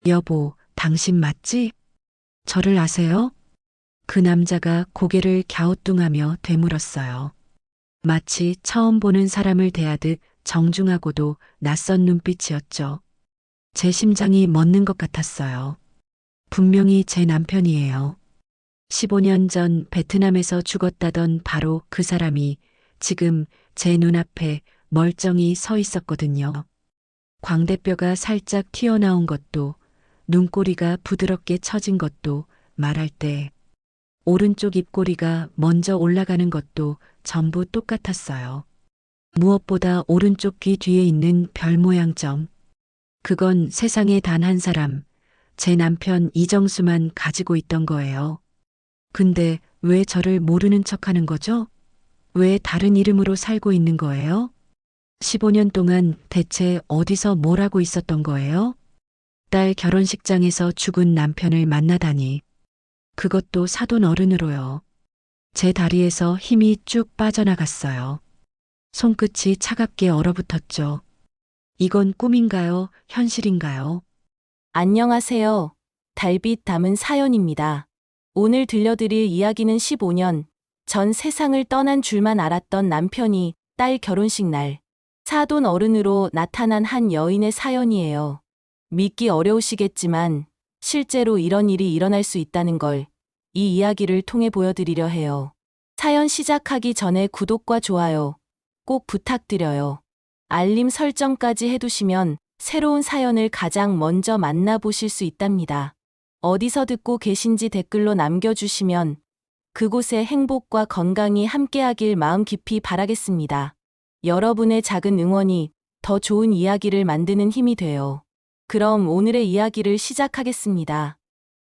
여보, 당신 맞지? 저를 아세요? 그 남자가 고개를 갸우뚱하며 되물었어요. 마치 처음 보는 사람을 대하듯 정중하고도 낯선 눈빛이었죠. 제 심장이 멎는 것 같았어요. 분명히 제 남편이에요. 15년 전 베트남에서 죽었다던 바로 그 사람이 지금 제 눈앞에 멀쩡히 서 있었거든요. 광대뼈가 살짝 튀어나온 것도, 눈꼬리가 부드럽게 처진 것도, 말할 때 오른쪽 입꼬리가 먼저 올라가는 것도 전부 똑같았어요. 무엇보다 오른쪽 귀 뒤에 있는 별 모양 점. 그건 세상에 단 한 사람, 제 남편 이정수만 가지고 있던 거예요. 근데 왜 저를 모르는 척 하는 거죠? 왜 다른 이름으로 살고 있는 거예요? 15년 동안 대체 어디서 뭘 하고 있었던 거예요? 딸 결혼식장에서 죽은 남편을 만나다니. 그것도 사돈 어른으로요. 제 다리에서 힘이 쭉 빠져나갔어요. 손끝이 차갑게 얼어붙었죠. 이건 꿈인가요? 현실인가요? 안녕하세요. 달빛 담은 사연입니다. 오늘 들려드릴 이야기는 15년 전 세상을 떠난 줄만 알았던 남편이 딸 결혼식 날 사돈 어른으로 나타난 한 여인의 사연이에요. 믿기 어려우시겠지만 실제로 이런 일이 일어날 수 있다는 걸 이 이야기를 통해 보여드리려 해요. 사연 시작하기 전에 구독과 좋아요 꼭 부탁드려요. 알림 설정까지 해두시면 새로운 사연을 가장 먼저 만나보실 수 있답니다. 어디서 듣고 계신지 댓글로 남겨주시면 그곳에 행복과 건강이 함께하길 마음 깊이 바라겠습니다. 여러분의 작은 응원이 더 좋은 이야기를 만드는 힘이 돼요. 그럼 오늘의 이야기를 시작하겠습니다.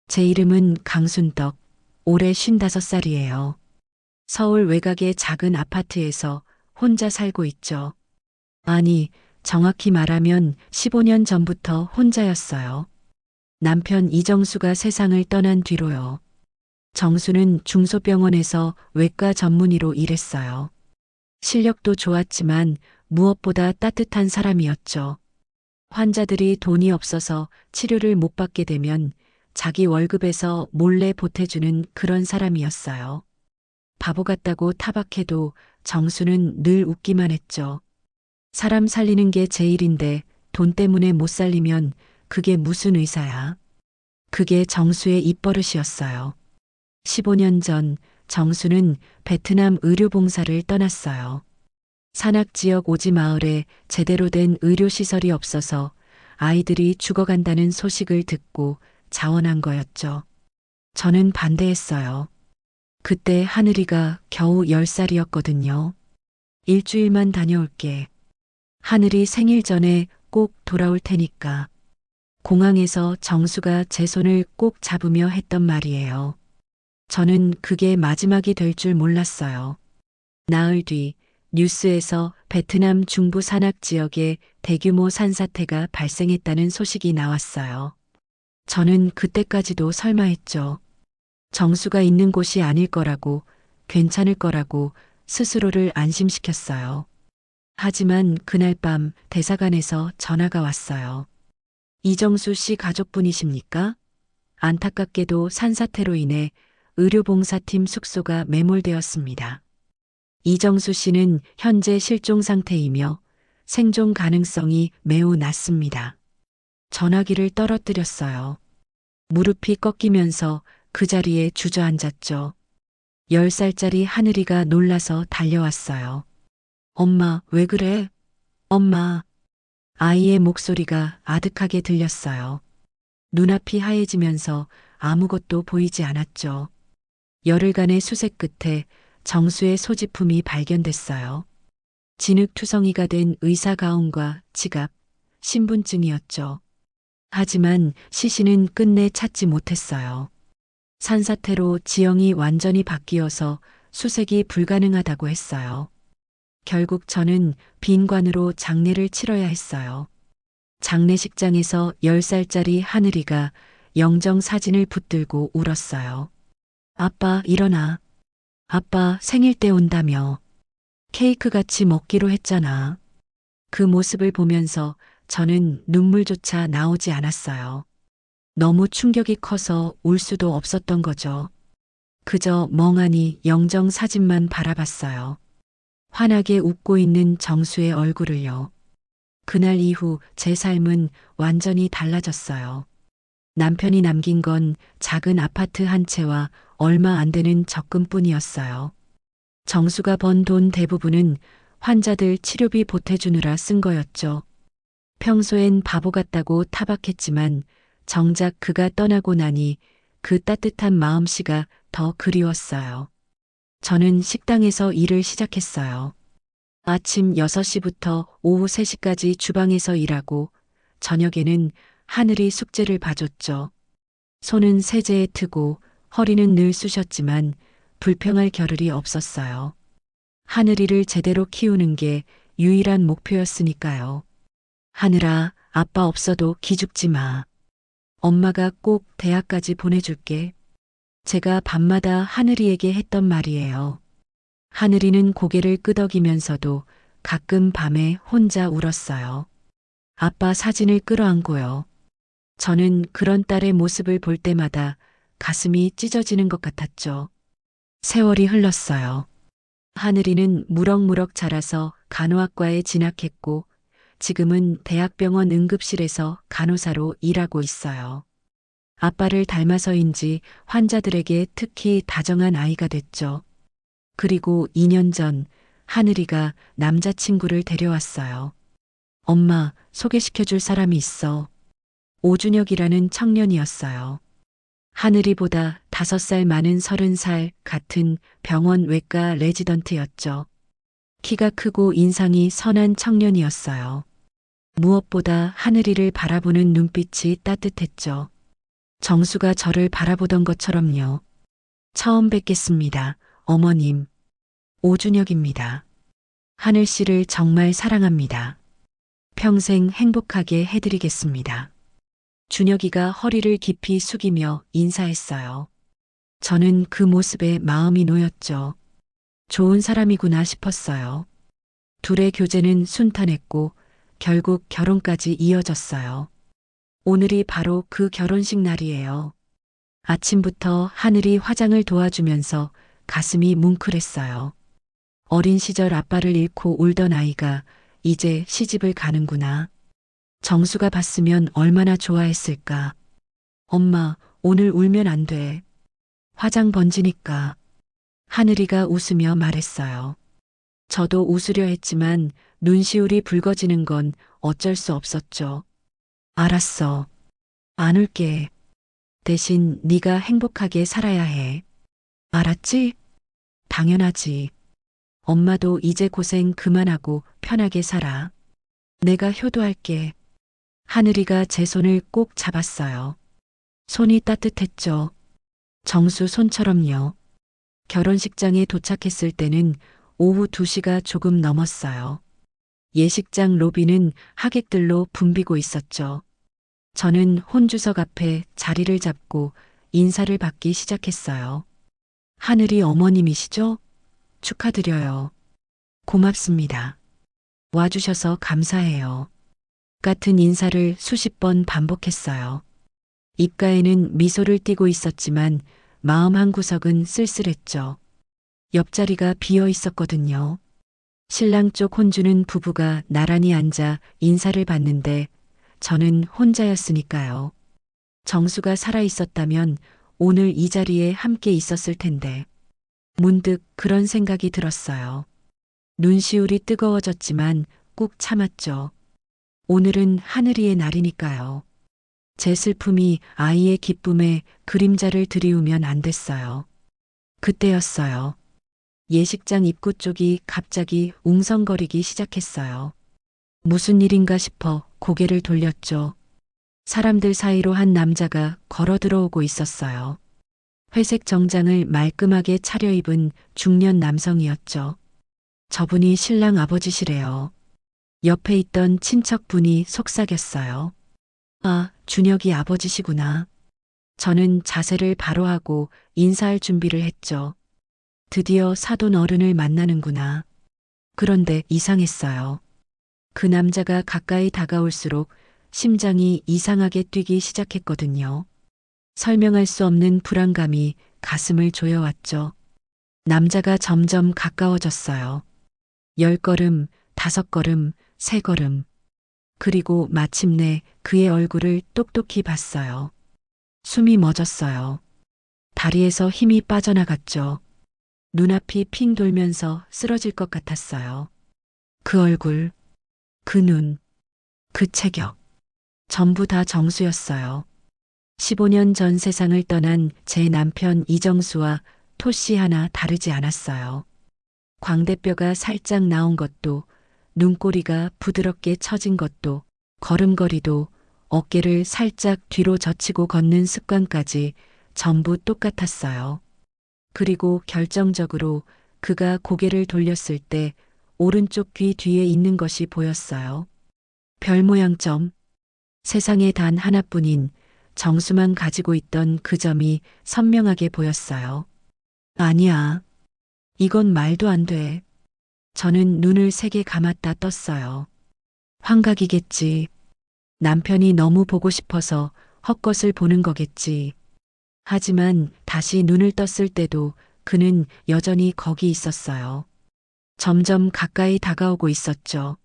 제 이름은 강순덕. 올해 55살이에요. 서울 외곽의 작은 아파트에서 혼자 살고 있죠. 아니, 정확히 말하면 15년 전부터 혼자였어요. 남편 이정수가 세상을 떠난 뒤로요. 정수는 중소병원에서 외과 전문의로 일했어요. 실력도 좋았지만 무엇보다 따뜻한 사람이었죠. 환자들이 돈이 없어서 치료를 못 받게 되면 자기 월급에서 몰래 보태주는 그런 사람이었어요. 바보 같다고 타박해도 정수는 늘 웃기만 했죠. 사람 살리는 게 제 일인데 돈 때문에 못 살리면 그게 무슨 의사야. 그게 정수의 입버릇이었어요. 15년 전 정수는 베트남 의료봉사를 떠났어요. 산악 지역 오지 마을에 제대로 된 의료시설이 없어서 아이들이 죽어간다는 소식을 듣고 자원한 거였죠. 저는 반대했어요. 그때 하늘이가 겨우 10살이었거든요. 일주일만 다녀올게. 하늘이 생일 전에 꼭 돌아올 테니까. 공항에서 정수가 제 손을 꼭 잡으며 했던 말이에요. 저는 그게 마지막이 될 줄 몰랐어요. 나흘 뒤 뉴스에서 베트남 중부 산악 지역에 대규모 산사태가 발생했다는 소식이 나왔어요. 저는 그때까지도 설마 했죠. 정수가 있는 곳이 아닐 거라고, 괜찮을 거라고 스스로를 안심시켰어요. 하지만 그날 밤 대사관에서 전화가 왔어요. 이정수 씨 가족분이십니까? 안타깝게도 산사태로 인해 의료봉사팀 숙소가 매몰되었습니다. 이정수 씨는 현재 실종 상태이며 생존 가능성이 매우 낮습니다. 전화기를 떨어뜨렸어요. 무릎이 꺾이면서 그 자리에 주저앉았죠. 10살짜리 하늘이가 놀라서 달려왔어요. 엄마, 왜 그래? 엄마. 아이의 목소리가 아득하게 들렸어요. 눈앞이 하얘지면서 아무것도 보이지 않았죠. 열흘간의 수색 끝에 정수의 소지품이 발견됐어요. 진흙투성이가 된 의사 가운과 지갑, 신분증이었죠. 하지만 시신은 끝내 찾지 못했어요. 산사태로 지형이 완전히 바뀌어서 수색이 불가능하다고 했어요. 결국 저는 빈관으로 장례를 치러야 했어요. 장례식장에서 10살짜리 하늘이가 영정 사진을 붙들고 울었어요. 아빠, 일어나. 아빠 생일 때 온다며. 케이크 같이 먹기로 했잖아. 그 모습을 보면서 저는 눈물조차 나오지 않았어요. 너무 충격이 커서 울 수도 없었던 거죠. 그저 멍하니 영정 사진만 바라봤어요. 환하게 웃고 있는 정수의 얼굴을요. 그날 이후 제 삶은 완전히 달라졌어요. 남편이 남긴 건 작은 아파트 한 채와 얼마 안 되는 적금뿐이었어요. 정수가 번 돈 대부분은 환자들 치료비 보태주느라 쓴 거였죠. 평소엔 바보 같다고 타박했지만 정작 그가 떠나고 나니 그 따뜻한 마음씨가 더 그리웠어요. 저는 식당에서 일을 시작했어요. 아침 6시부터 오후 3시까지 주방에서 일하고 저녁에는 하늘이 숙제를 봐줬죠. 손은 세제에 트고 허리는 늘 쑤셨지만 불평할 겨를이 없었어요. 하늘이를 제대로 키우는 게 유일한 목표였으니까요. 하늘아, 아빠 없어도 기죽지 마. 엄마가 꼭 대학까지 보내줄게. 제가 밤마다 하늘이에게 했던 말이에요. 하늘이는 고개를 끄덕이면서도 가끔 밤에 혼자 울었어요. 아빠 사진을 끌어안고요. 저는 그런 딸의 모습을 볼 때마다 가슴이 찢어지는 것 같았죠. 세월이 흘렀어요. 하늘이는 무럭무럭 자라서 간호학과에 진학했고 지금은 대학병원 응급실에서 간호사로 일하고 있어요. 아빠를 닮아서인지 환자들에게 특히 다정한 아이가 됐죠. 그리고 2년 전 하늘이가 남자친구를 데려왔어요. 엄마, 소개시켜줄 사람이 있어. 오준혁이라는 청년이었어요. 하늘이보다 5살 많은 30살 같은 병원 외과 레지던트였죠. 키가 크고 인상이 선한 청년이었어요. 무엇보다 하늘이를 바라보는 눈빛이 따뜻했죠. 정수가 저를 바라보던 것처럼요. 처음 뵙겠습니다, 어머님. 오준혁입니다. 하늘 씨를 정말 사랑합니다. 평생 행복하게 해드리겠습니다. 준혁이가 허리를 깊이 숙이며 인사했어요. 저는 그 모습에 마음이 놓였죠. 좋은 사람이구나 싶었어요. 둘의 교제는 순탄했고 결국 결혼까지 이어졌어요. 오늘이 바로 그 결혼식 날이에요. 아침부터 하늘이 화장을 도와주면서 가슴이 뭉클했어요. 어린 시절 아빠를 잃고 울던 아이가 이제 시집을 가는구나. 정수가 봤으면 얼마나 좋아했을까. 엄마, 오늘 울면 안 돼. 화장 번지니까. 하늘이가 웃으며 말했어요. 저도 웃으려 했지만 눈시울이 붉어지는 건 어쩔 수 없었죠. 알았어. 안 울게. 대신 네가 행복하게 살아야 해. 알았지? 당연하지. 엄마도 이제 고생 그만하고 편하게 살아. 내가 효도할게. 하늘이가 제 손을 꼭 잡았어요. 손이 따뜻했죠. 정수 손처럼요. 결혼식장에 도착했을 때는 오후 2시가 조금 넘었어요. 예식장 로비는 하객들로 붐비고 있었죠. 저는 혼주석 앞에 자리를 잡고 인사를 받기 시작했어요. 하늘이 어머님이시죠? 축하드려요. 고맙습니다. 와주셔서 감사해요. 같은 인사를 수십 번 반복했어요. 입가에는 미소를 띠고 있었지만 마음 한구석은 쓸쓸했죠. 옆자리가 비어 있었거든요. 신랑 쪽 혼주는 부부가 나란히 앉아 인사를 받는데 저는 혼자였으니까요. 정수가 살아 있었다면 오늘 이 자리에 함께 있었을 텐데. 문득 그런 생각이 들었어요. 눈시울이 뜨거워졌지만 꾹 참았죠. 오늘은 하늘이의 날이니까요. 제 슬픔이 아이의 기쁨에 그림자를 들이우면 안 됐어요. 그때였어요. 예식장 입구 쪽이 갑자기 웅성거리기 시작했어요. 무슨 일인가 싶어 고개를 돌렸죠. 사람들 사이로 한 남자가 걸어 들어오고 있었어요. 회색 정장을 말끔하게 차려입은 중년 남성이었죠. 저분이 신랑 아버지시래요. 옆에 있던 친척분이 속삭였어요. 아, 준혁이 아버지시구나. 저는 자세를 바로 하고 인사할 준비를 했죠. 드디어 사돈 어른을 만나는구나. 그런데 이상했어요. 그 남자가 가까이 다가올수록 심장이 이상하게 뛰기 시작했거든요. 설명할 수 없는 불안감이 가슴을 조여왔죠. 남자가 점점 가까워졌어요. 10걸음, 5걸음, 3걸음. 그리고 마침내 그의 얼굴을 똑똑히 봤어요. 숨이 멎었어요. 다리에서 힘이 빠져나갔죠. 눈앞이 핑 돌면서 쓰러질 것 같았어요. 그 얼굴, 그 눈, 그 체격. 전부 다 정수였어요. 15년 전 세상을 떠난 제 남편 이정수와 토씨 하나 다르지 않았어요. 광대뼈가 살짝 나온 것도, 눈꼬리가 부드럽게 처진 것도, 걸음걸이도, 어깨를 살짝 뒤로 젖히고 걷는 습관까지 전부 똑같았어요. 그리고 결정적으로 그가 고개를 돌렸을 때 오른쪽 귀 뒤에 있는 것이 보였어요. 별 모양점. 세상에 단 하나뿐인 정수만 가지고 있던 그 점이 선명하게 보였어요. 아니야. 이건 말도 안 돼. 저는 눈을 세게 감았다 떴어요. 환각이겠지. 남편이 너무 보고 싶어서 헛것을 보는 거겠지. 하지만 다시 눈을 떴을 때도 그는 여전히 거기 있었어요. 점점 가까이 다가오고 있었죠.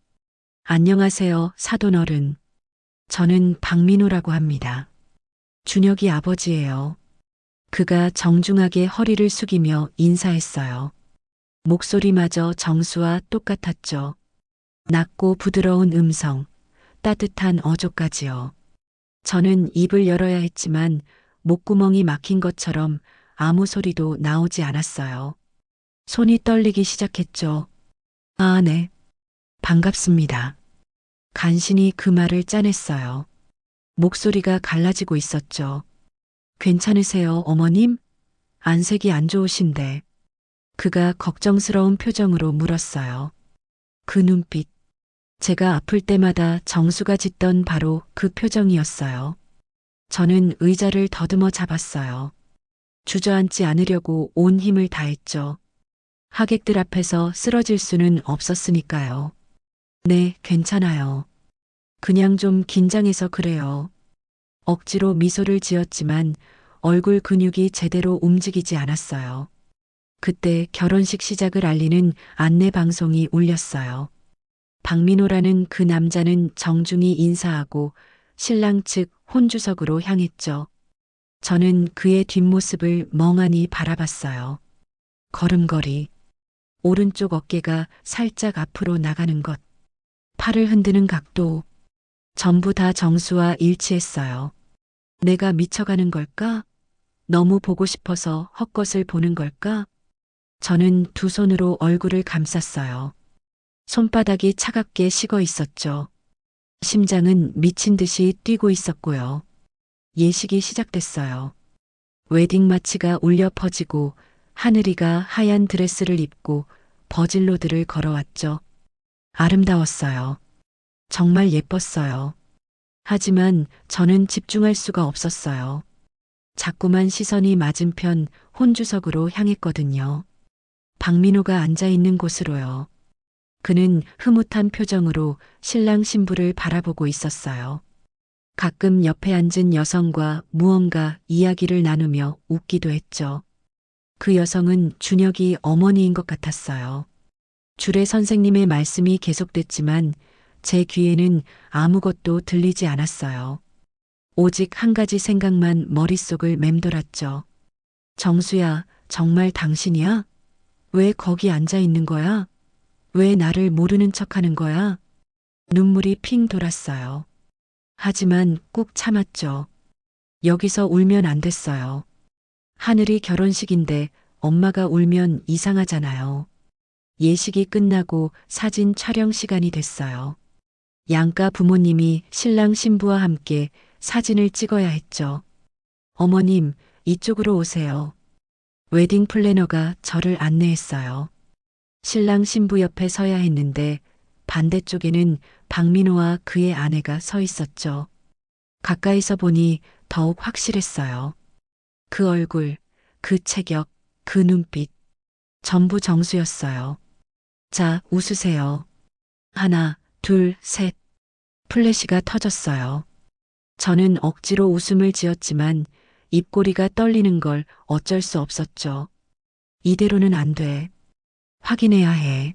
안녕하세요, 사돈어른. 저는 박민호라고 합니다. 준혁이 아버지예요. 그가 정중하게 허리를 숙이며 인사했어요. 목소리마저 정수와 똑같았죠. 낮고 부드러운 음성, 따뜻한 어조까지요. 저는 입을 열어야 했지만 목구멍이 막힌 것처럼 아무 소리도 나오지 않았어요. 손이 떨리기 시작했죠. 아, 네. 반갑습니다. 간신히 그 말을 짜냈어요. 목소리가 갈라지고 있었죠. 괜찮으세요, 어머님? 안색이 안 좋으신데. 그가 걱정스러운 표정으로 물었어요. 그 눈빛. 제가 아플 때마다 정수가 짓던 바로 그 표정이었어요. 저는 의자를 더듬어 잡았어요. 주저앉지 않으려고 온 힘을 다했죠. 하객들 앞에서 쓰러질 수는 없었으니까요. 네, 괜찮아요. 그냥 좀 긴장해서 그래요. 억지로 미소를 지었지만 얼굴 근육이 제대로 움직이지 않았어요. 그때 결혼식 시작을 알리는 안내 방송이 울렸어요. 박민호라는 그 남자는 정중히 인사하고 신랑 측 혼주석으로 향했죠. 저는 그의 뒷모습을 멍하니 바라봤어요. 걸음걸이, 오른쪽 어깨가 살짝 앞으로 나가는 것, 팔을 흔드는 각도, 전부 다 정수와 일치했어요. 내가 미쳐가는 걸까? 너무 보고 싶어서 헛것을 보는 걸까? 저는 두 손으로 얼굴을 감쌌어요. 손바닥이 차갑게 식어 있었죠. 심장은 미친 듯이 뛰고 있었고요. 예식이 시작됐어요. 웨딩 마치가 울려 퍼지고 하늘이가 하얀 드레스를 입고 버질로드를 걸어왔죠. 아름다웠어요. 정말 예뻤어요. 하지만 저는 집중할 수가 없었어요. 자꾸만 시선이 맞은편 혼주석으로 향했거든요. 박민호가 앉아 있는 곳으로요. 그는 흐뭇한 표정으로 신랑 신부를 바라보고 있었어요. 가끔 옆에 앉은 여성과 무언가 이야기를 나누며 웃기도 했죠. 그 여성은 준혁이 어머니인 것 같았어요. 주례 선생님의 말씀이 계속됐지만 제 귀에는 아무것도 들리지 않았어요. 오직 한 가지 생각만 머릿속을 맴돌았죠. 정수야, 정말 당신이야? 왜 거기 앉아 있는 거야? 왜 나를 모르는 척 하는 거야? 눈물이 핑 돌았어요. 하지만 꾹 참았죠. 여기서 울면 안 됐어요. 하늘이 결혼식인데 엄마가 울면 이상하잖아요. 예식이 끝나고 사진 촬영 시간이 됐어요. 양가 부모님이 신랑 신부와 함께 사진을 찍어야 했죠. 어머님, 이쪽으로 오세요. 웨딩 플래너가 저를 안내했어요. 신랑 신부 옆에 서야 했는데 반대쪽에는 박민호와 그의 아내가 서 있었죠. 가까이서 보니 더욱 확실했어요. 그 얼굴, 그 체격, 그 눈빛, 전부 정수였어요. 자, 웃으세요. 하나, 둘, 셋. 플래시가 터졌어요. 저는 억지로 웃음을 지었지만 입꼬리가 떨리는 걸 어쩔 수 없었죠. 이대로는 안 돼. 확인해야 해.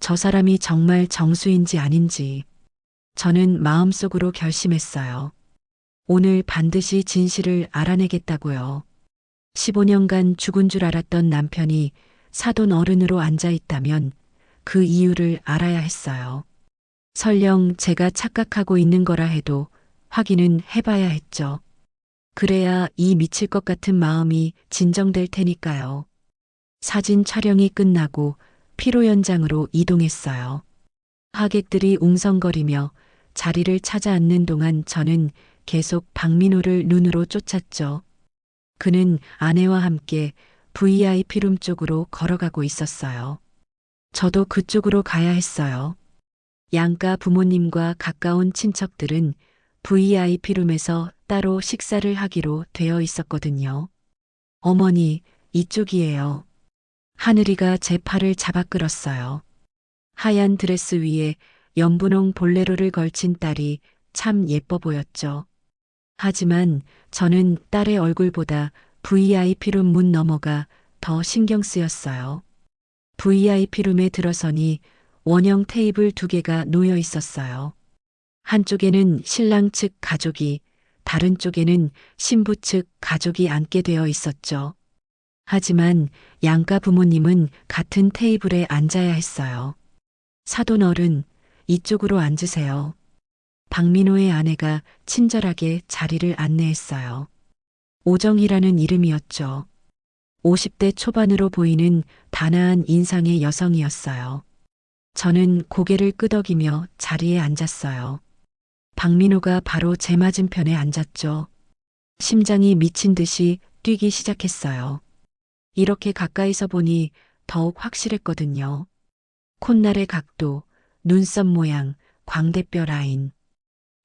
저 사람이 정말 정수인지 아닌지. 저는 마음속으로 결심했어요. 오늘 반드시 진실을 알아내겠다고요. 15년간 죽은 줄 알았던 남편이 사돈 어른으로 앉아 있다면 그 이유를 알아야 했어요. 설령 제가 착각하고 있는 거라 해도 확인은 해봐야 했죠. 그래야 이 미칠 것 같은 마음이 진정될 테니까요. 사진 촬영이 끝나고 피로 현장으로 이동했어요. 하객들이 웅성거리며 자리를 찾아 앉는 동안 저는 계속 박민호를 눈으로 쫓았죠. 그는 아내와 함께 VIP룸 쪽으로 걸어가고 있었어요. 저도 그쪽으로 가야 했어요. 양가 부모님과 가까운 친척들은 VIP룸에서 따로 식사를 하기로 되어 있었거든요. 어머니, 이쪽이에요. 하늘이가 제 팔을 잡아 끌었어요. 하얀 드레스 위에 연분홍 볼레로를 걸친 딸이 참 예뻐 보였죠. 하지만 저는 딸의 얼굴보다 VIP룸 문 너머가 더 신경 쓰였어요. VIP룸에 들어서니 원형 테이블 2개가 놓여 있었어요. 한쪽에는 신랑 측 가족이, 다른 쪽에는 신부 측 가족이 앉게 되어 있었죠. 하지만 양가 부모님은 같은 테이블에 앉아야 했어요. 사돈 어른, 이쪽으로 앉으세요. 박민호의 아내가 친절하게 자리를 안내했어요. 오정희라는 이름이었죠. 50대 초반으로 보이는 단아한 인상의 여성이었어요. 저는 고개를 끄덕이며 자리에 앉았어요. 박민호가 바로 제 맞은편에 앉았죠. 심장이 미친 듯이 뛰기 시작했어요. 이렇게 가까이서 보니 더욱 확실했거든요. 콧날의 각도, 눈썹 모양, 광대뼈 라인.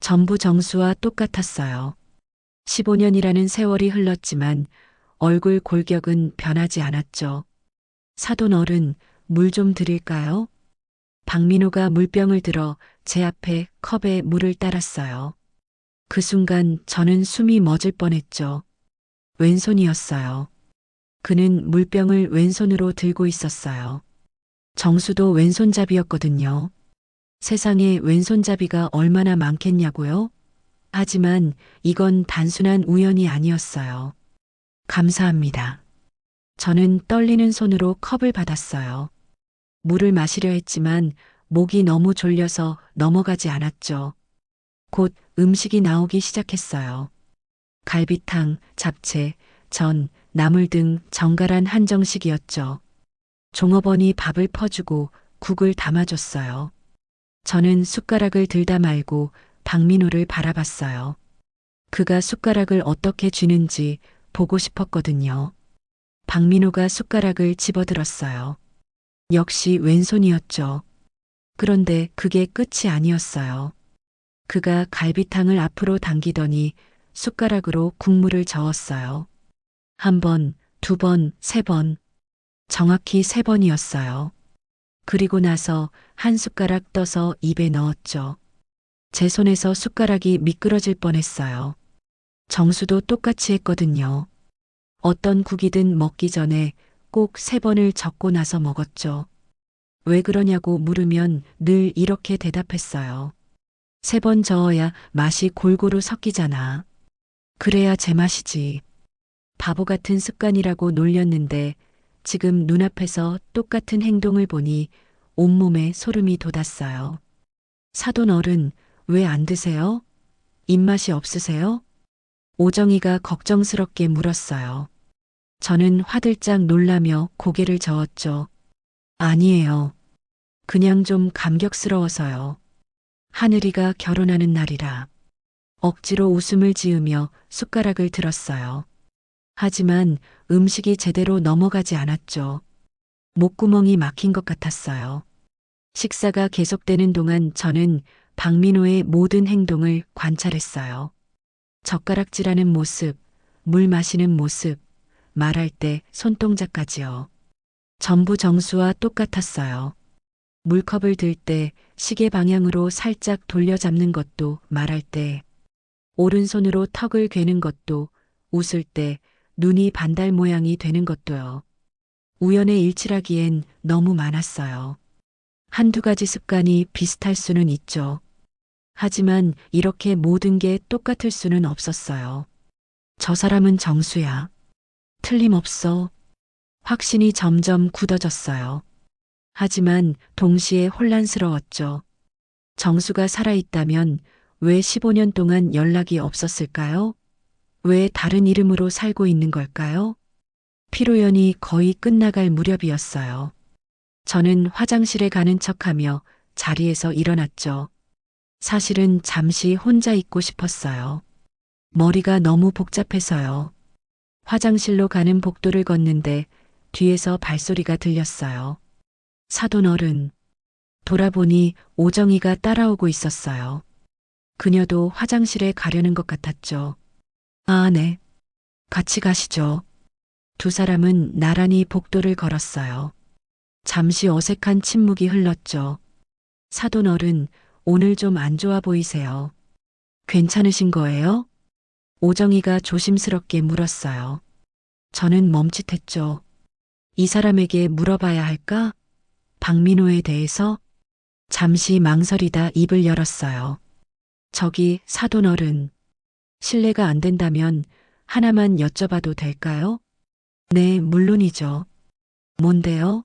전부 정수와 똑같았어요. 15년이라는 세월이 흘렀지만 얼굴 골격은 변하지 않았죠. 사돈 어른, 물 좀 드릴까요? 박민호가 물병을 들어 제 앞에 컵에 물을 따랐어요. 그 순간 저는 숨이 멎을 뻔했죠. 왼손이었어요. 그는 물병을 왼손으로 들고 있었어요. 정수도 왼손잡이였거든요. 세상에 왼손잡이가 얼마나 많겠냐고요? 하지만 이건 단순한 우연이 아니었어요. 감사합니다. 저는 떨리는 손으로 컵을 받았어요. 물을 마시려 했지만 목이 너무 졸려서 넘어가지 않았죠. 곧 음식이 나오기 시작했어요. 갈비탕, 잡채, 전, 나물 등 정갈한 한정식이었죠. 종업원이 밥을 퍼주고 국을 담아줬어요. 저는 숟가락을 들다 말고 박민호를 바라봤어요. 그가 숟가락을 어떻게 쥐는지 보고 싶었거든요. 박민호가 숟가락을 집어들었어요. 역시 왼손이었죠. 그런데 그게 끝이 아니었어요. 그가 갈비탕을 앞으로 당기더니 숟가락으로 국물을 저었어요. 1번, 2번, 3번. 정확히 3번이었어요. 그리고 나서 한 숟가락 떠서 입에 넣었죠. 제 손에서 숟가락이 미끄러질 뻔했어요. 정수도 똑같이 했거든요. 어떤 국이든 먹기 전에 꼭 3번을 적고 나서 먹었죠. 왜 그러냐고 물으면 늘 이렇게 대답했어요. 3번 저어야 맛이 골고루 섞이잖아. 그래야 제맛이지. 바보 같은 습관이라고 놀렸는데 지금 눈앞에서 똑같은 행동을 보니 온몸에 소름이 돋았어요. 사돈 어른, 왜 안 드세요? 입맛이 없으세요? 오정희가 걱정스럽게 물었어요. 저는 화들짝 놀라며 고개를 저었죠. 아니에요. 그냥 좀 감격스러워서요. 하늘이가 결혼하는 날이라. 억지로 웃음을 지으며 숟가락을 들었어요. 하지만 음식이 제대로 넘어가지 않았죠. 목구멍이 막힌 것 같았어요. 식사가 계속되는 동안 저는 박민호의 모든 행동을 관찰했어요. 젓가락질하는 모습, 물 마시는 모습, 말할 때 손동작까지요. 전부 정수와 똑같았어요. 물컵을 들 때 시계 방향으로 살짝 돌려잡는 것도, 말할 때 오른손으로 턱을 괴는 것도, 웃을 때 눈이 반달 모양이 되는 것도요. 우연의 일치라기엔 너무 많았어요. 한두 가지 습관이 비슷할 수는 있죠. 하지만 이렇게 모든 게 똑같을 수는 없었어요. 저 사람은 정수야. 틀림없어. 확신이 점점 굳어졌어요. 하지만 동시에 혼란스러웠죠. 정수가 살아있다면 왜 15년 동안 연락이 없었을까요? 왜 다른 이름으로 살고 있는 걸까요? 피로연이 거의 끝나갈 무렵이었어요. 저는 화장실에 가는 척하며 자리에서 일어났죠. 사실은 잠시 혼자 있고 싶었어요. 머리가 너무 복잡해서요. 화장실로 가는 복도를 걷는데 뒤에서 발소리가 들렸어요. 사돈 어른. 돌아보니 오정이가 따라오고 있었어요. 그녀도 화장실에 가려는 것 같았죠. 아, 네. 같이 가시죠. 두 사람은 나란히 복도를 걸었어요. 잠시 어색한 침묵이 흘렀죠. 사돈 어른, 오늘 좀 안 좋아 보이세요. 괜찮으신 거예요? 오정이가 조심스럽게 물었어요. 저는 멈칫했죠. 이 사람에게 물어봐야 할까? 박민호에 대해서? 잠시 망설이다 입을 열었어요. 저기 사돈 어른. 실례가 안 된다면 하나만 여쭤봐도 될까요? 네, 물론이죠. 뭔데요?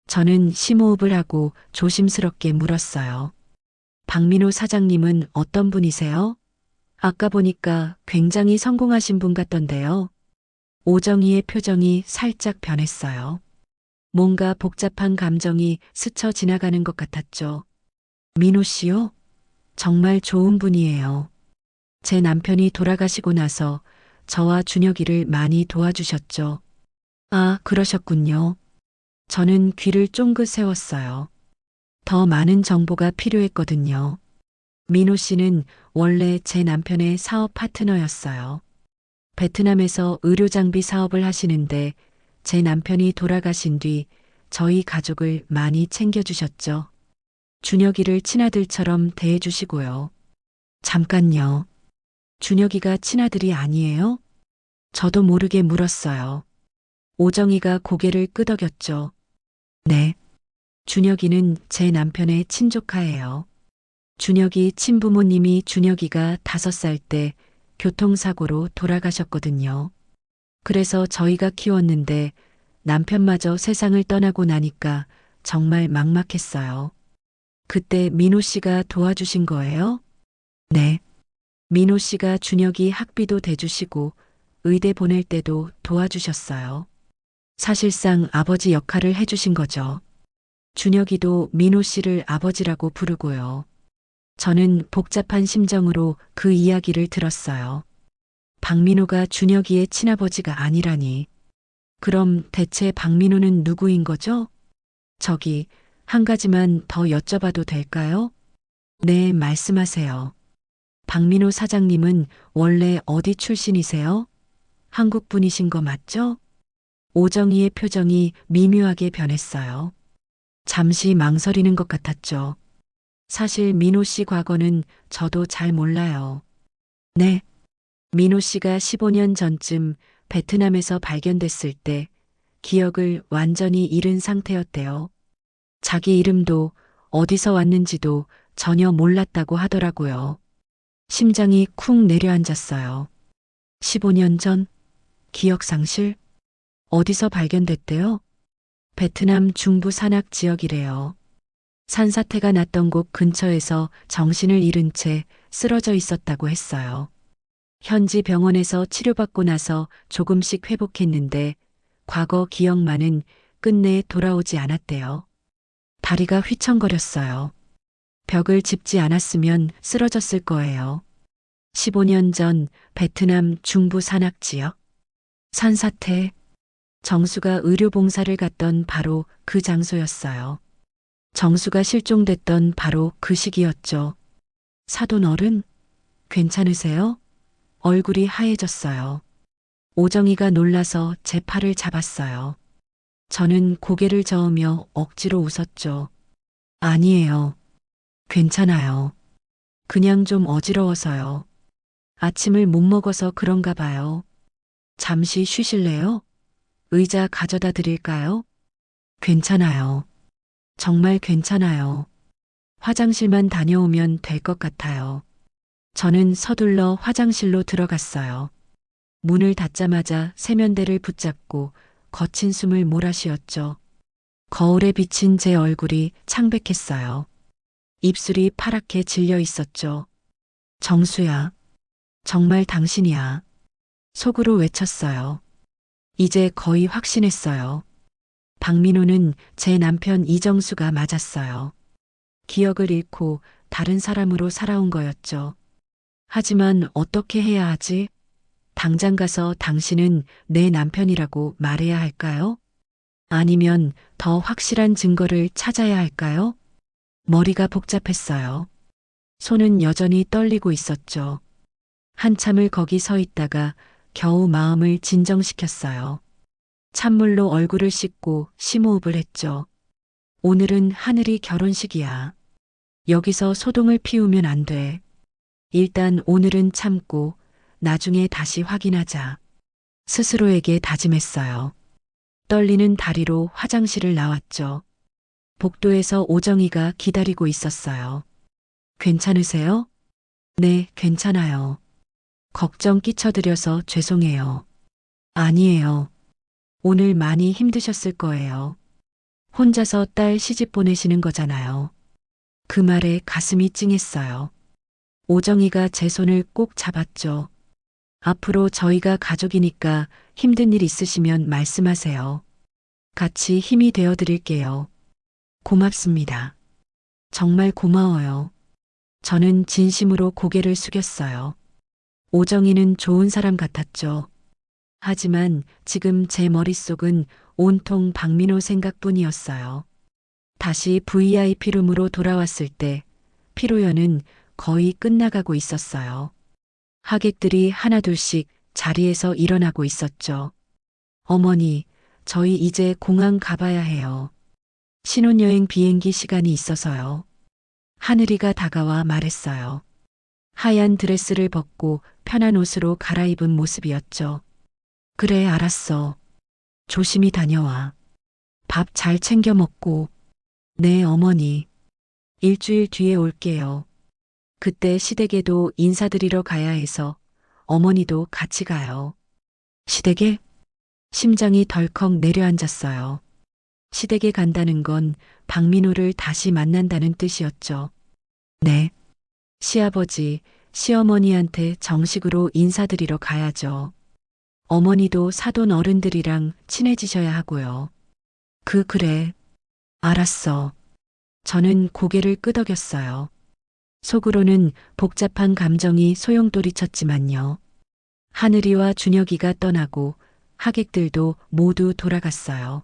저는 심호흡을 하고 조심스럽게 물었어요. 박민호 사장님은 어떤 분이세요? 아까 보니까 굉장히 성공하신 분 같던데요. 오정희의 표정이 살짝 변했어요. 뭔가 복잡한 감정이 스쳐 지나가는 것 같았죠. 민호 씨요? 정말 좋은 분이에요. 제 남편이 돌아가시고 나서 저와 준혁이를 많이 도와주셨죠. 아, 그러셨군요. 저는 귀를 쫑긋 세웠어요. 더 많은 정보가 필요했거든요. 민호 씨는 원래 제 남편의 사업 파트너였어요. 베트남에서 의료장비 사업을 하시는데 제 남편이 돌아가신 뒤 저희 가족을 많이 챙겨주셨죠. 준혁이를 친아들처럼 대해주시고요. 잠깐요. 준혁이가 친아들이 아니에요? 저도 모르게 물었어요. 오정희가 고개를 끄덕였죠. 네. 준혁이는 제 남편의 친조카예요. 준혁이 친부모님이 준혁이가 5살 때 교통사고로 돌아가셨거든요. 그래서 저희가 키웠는데 남편마저 세상을 떠나고 나니까 정말 막막했어요. 그때 민호 씨가 도와주신 거예요? 네. 민호 씨가 준혁이 학비도 대주시고 의대 보낼 때도 도와주셨어요. 사실상 아버지 역할을 해주신 거죠. 준혁이도 민호 씨를 아버지라고 부르고요. 저는 복잡한 심정으로 그 이야기를 들었어요. 박민호가 준혁이의 친아버지가 아니라니. 그럼 대체 박민호는 누구인 거죠? 저기, 한 가지만 더 여쭤봐도 될까요? 네, 말씀하세요. 박민호 사장님은 원래 어디 출신이세요? 한국 분이신 거 맞죠? 오정희의 표정이 미묘하게 변했어요. 잠시 망설이는 것 같았죠. 사실 민호 씨 과거는 저도 잘 몰라요. 네. 민호 씨가 15년 전쯤 베트남에서 발견됐을 때 기억을 완전히 잃은 상태였대요. 자기 이름도 어디서 왔는지도 전혀 몰랐다고 하더라고요. 심장이 쿵 내려앉았어요. 15년 전? 기억상실? 어디서 발견됐대요? 베트남 중부 산악 지역이래요. 산사태가 났던 곳 근처에서 정신을 잃은 채 쓰러져 있었다고 했어요. 현지 병원에서 치료받고 나서 조금씩 회복했는데 과거 기억만은 끝내 돌아오지 않았대요. 다리가 휘청거렸어요. 벽을 짚지 않았으면 쓰러졌을 거예요. 15년 전 베트남 중부 산악 지역. 산사태. 정수가 의료봉사를 갔던 바로 그 장소였어요. 정수가 실종됐던 바로 그 시기였죠. 사돈 어른, 괜찮으세요? 얼굴이 하얘졌어요. 오정희가 놀라서 제 팔을 잡았어요. 저는 고개를 저으며 억지로 웃었죠. 아니에요. 괜찮아요. 그냥 좀 어지러워서요. 아침을 못 먹어서 그런가 봐요. 잠시 쉬실래요? 의자 가져다 드릴까요? 괜찮아요. 정말 괜찮아요. 화장실만 다녀오면 될 것 같아요. 저는 서둘러 화장실로 들어갔어요. 문을 닫자마자 세면대를 붙잡고 거친 숨을 몰아쉬었죠. 거울에 비친 제 얼굴이 창백했어요. 입술이 파랗게 질려 있었죠. 정수야, 정말 당신이야. 속으로 외쳤어요. 이제 거의 확신했어요. 박민호는 제 남편 이정수가 맞았어요. 기억을 잃고 다른 사람으로 살아온 거였죠. 하지만 어떻게 해야 하지? 당장 가서 당신은 내 남편이라고 말해야 할까요? 아니면 더 확실한 증거를 찾아야 할까요? 머리가 복잡했어요. 손은 여전히 떨리고 있었죠. 한참을 거기 서 있다가 겨우 마음을 진정시켰어요. 찬물로 얼굴을 씻고 심호흡을 했죠. 오늘은 하늘이 결혼식이야. 여기서 소동을 피우면 안 돼. 일단 오늘은 참고 나중에 다시 확인하자. 스스로에게 다짐했어요. 떨리는 다리로 화장실을 나왔죠. 복도에서 오정희가 기다리고 있었어요. 괜찮으세요? 네, 괜찮아요. 걱정 끼쳐드려서 죄송해요. 아니에요. 오늘 많이 힘드셨을 거예요. 혼자서 딸 시집 보내시는 거잖아요. 그 말에 가슴이 찡했어요. 오정희가 제 손을 꼭 잡았죠. 앞으로 저희가 가족이니까 힘든 일 있으시면 말씀하세요. 같이 힘이 되어 드릴게요. 고맙습니다. 정말 고마워요. 저는 진심으로 고개를 숙였어요. 오정희는 좋은 사람 같았죠. 하지만 지금 제 머릿속은 온통 박민호 생각뿐이었어요. 다시 VIP룸으로 돌아왔을 때 피로연은 거의 끝나가고 있었어요. 하객들이 하나둘씩 자리에서 일어나고 있었죠. 어머니, 저희 이제 공항 가봐야 해요. 신혼여행 비행기 시간이 있어서요. 하늘이가 다가와 말했어요. 하얀 드레스를 벗고 편한 옷으로 갈아입은 모습이었죠. 그래, 알았어. 조심히 다녀와. 밥 잘 챙겨 먹고. 네, 어머니. 일주일 뒤에 올게요. 그때 시댁에도 인사드리러 가야 해서 어머니도 같이 가요. 시댁에? 심장이 덜컥 내려앉았어요. 시댁에 간다는 건 박민호를 다시 만난다는 뜻이었죠. 네. 시아버지, 시어머니한테 정식으로 인사드리러 가야죠. 어머니도 사돈 어른들이랑 친해지셔야 하고요. 그래. 알았어. 저는 고개를 끄덕였어요. 속으로는 복잡한 감정이 소용돌이쳤지만요. 하늘이와 준혁이가 떠나고 하객들도 모두 돌아갔어요.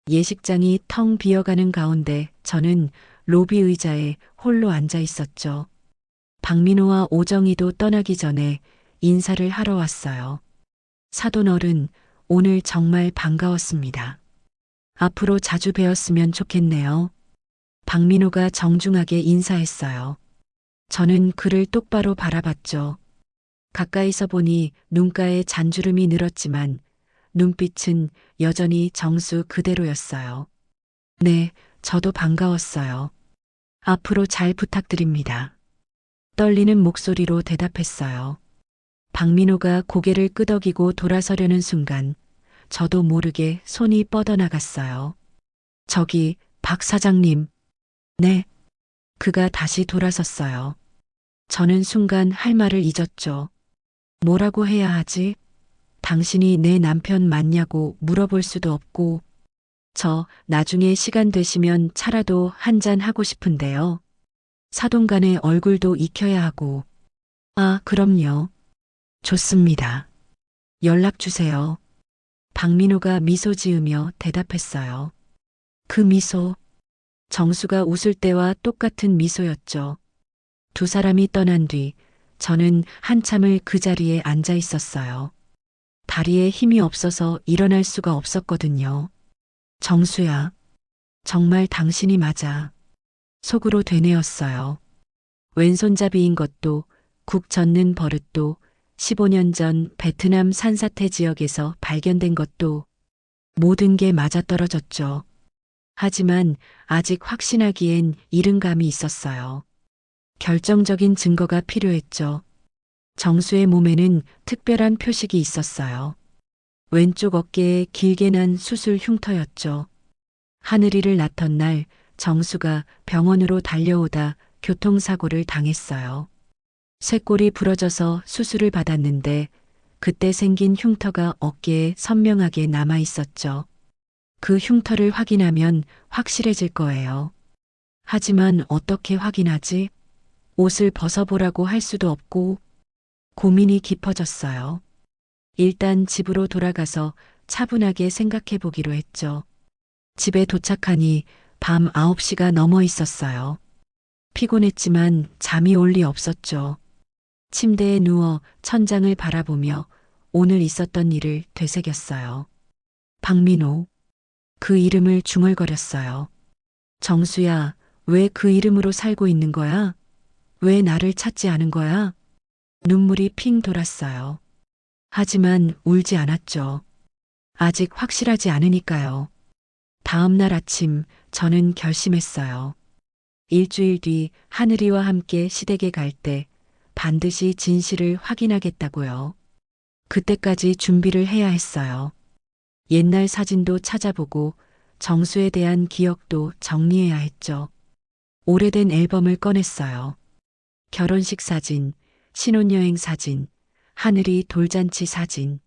예식장이 텅 비어가는 가운데 저는 로비 의자에 홀로 앉아 있었죠. 박민호와 오정희도 떠나기 전에 인사를 하러 왔어요. 사돈 어른, 오늘 정말 반가웠습니다. 앞으로 자주 뵈었으면 좋겠네요. 박민호가 정중하게 인사했어요. 저는 그를 똑바로 바라봤죠. 가까이서 보니 눈가에 잔주름이 늘었지만 눈빛은 여전히 정수 그대로였어요. 네, 저도 반가웠어요. 앞으로 잘 부탁드립니다. 떨리는 목소리로 대답했어요. 박민호가 고개를 끄덕이고 돌아서려는 순간 저도 모르게 손이 뻗어나갔어요. 저기, 박 사장님. 네. 그가 다시 돌아섰어요. 저는 순간 할 말을 잊었죠. 뭐라고 해야 하지? 당신이 내 남편 맞냐고 물어볼 수도 없고, 저 나중에 시간 되시면 차라도 한잔 하고 싶은데요. 사돈간의 얼굴도 익혀야 하고. 아, 그럼요. 좋습니다. 연락 주세요. 박민호가 미소 지으며 대답했어요. 그 미소, 정수가 웃을 때와 똑같은 미소였죠. 두 사람이 떠난 뒤 저는 한참을 그 자리에 앉아 있었어요. 다리에 힘이 없어서 일어날 수가 없었거든요. 정수야, 정말 당신이 맞아. 속으로 되뇌었어요. 왼손잡이인 것도, 국 젓는 버릇도, 15년 전 베트남 산사태 지역에서 발견된 것도 모든 게 맞아떨어졌죠. 하지만 아직 확신하기엔 이른 감이 있었어요. 결정적인 증거가 필요했죠. 정수의 몸에는 특별한 표식이 있었어요. 왼쪽 어깨에 길게 난 수술 흉터였죠. 하늘이를 낳던 날 정수가 병원으로 달려오다 교통사고를 당했어요. 쇄골이 부러져서 수술을 받았는데 그때 생긴 흉터가 어깨에 선명하게 남아 있었죠. 그 흉터를 확인하면 확실해질 거예요. 하지만 어떻게 확인하지? 옷을 벗어보라고 할 수도 없고 고민이 깊어졌어요. 일단 집으로 돌아가서 차분하게 생각해 보기로 했죠. 집에 도착하니 밤 9시가 넘어 있었어요. 피곤했지만 잠이 올 리 없었죠. 침대에 누워 천장을 바라보며 오늘 있었던 일을 되새겼어요. 박민호. 그 이름을 중얼거렸어요. 정수야, 왜 그 이름으로 살고 있는 거야? 왜 나를 찾지 않은 거야? 눈물이 핑 돌았어요. 하지만 울지 않았죠. 아직 확실하지 않으니까요. 다음 날 아침 저는 결심했어요. 일주일 뒤 하늘이와 함께 시댁에 갈 때 반드시 진실을 확인하겠다고요. 그때까지 준비를 해야 했어요. 옛날 사진도 찾아보고 정수에 대한 기억도 정리해야 했죠. 오래된 앨범을 꺼냈어요. 결혼식 사진, 신혼여행 사진, 하늘이 돌잔치 사진.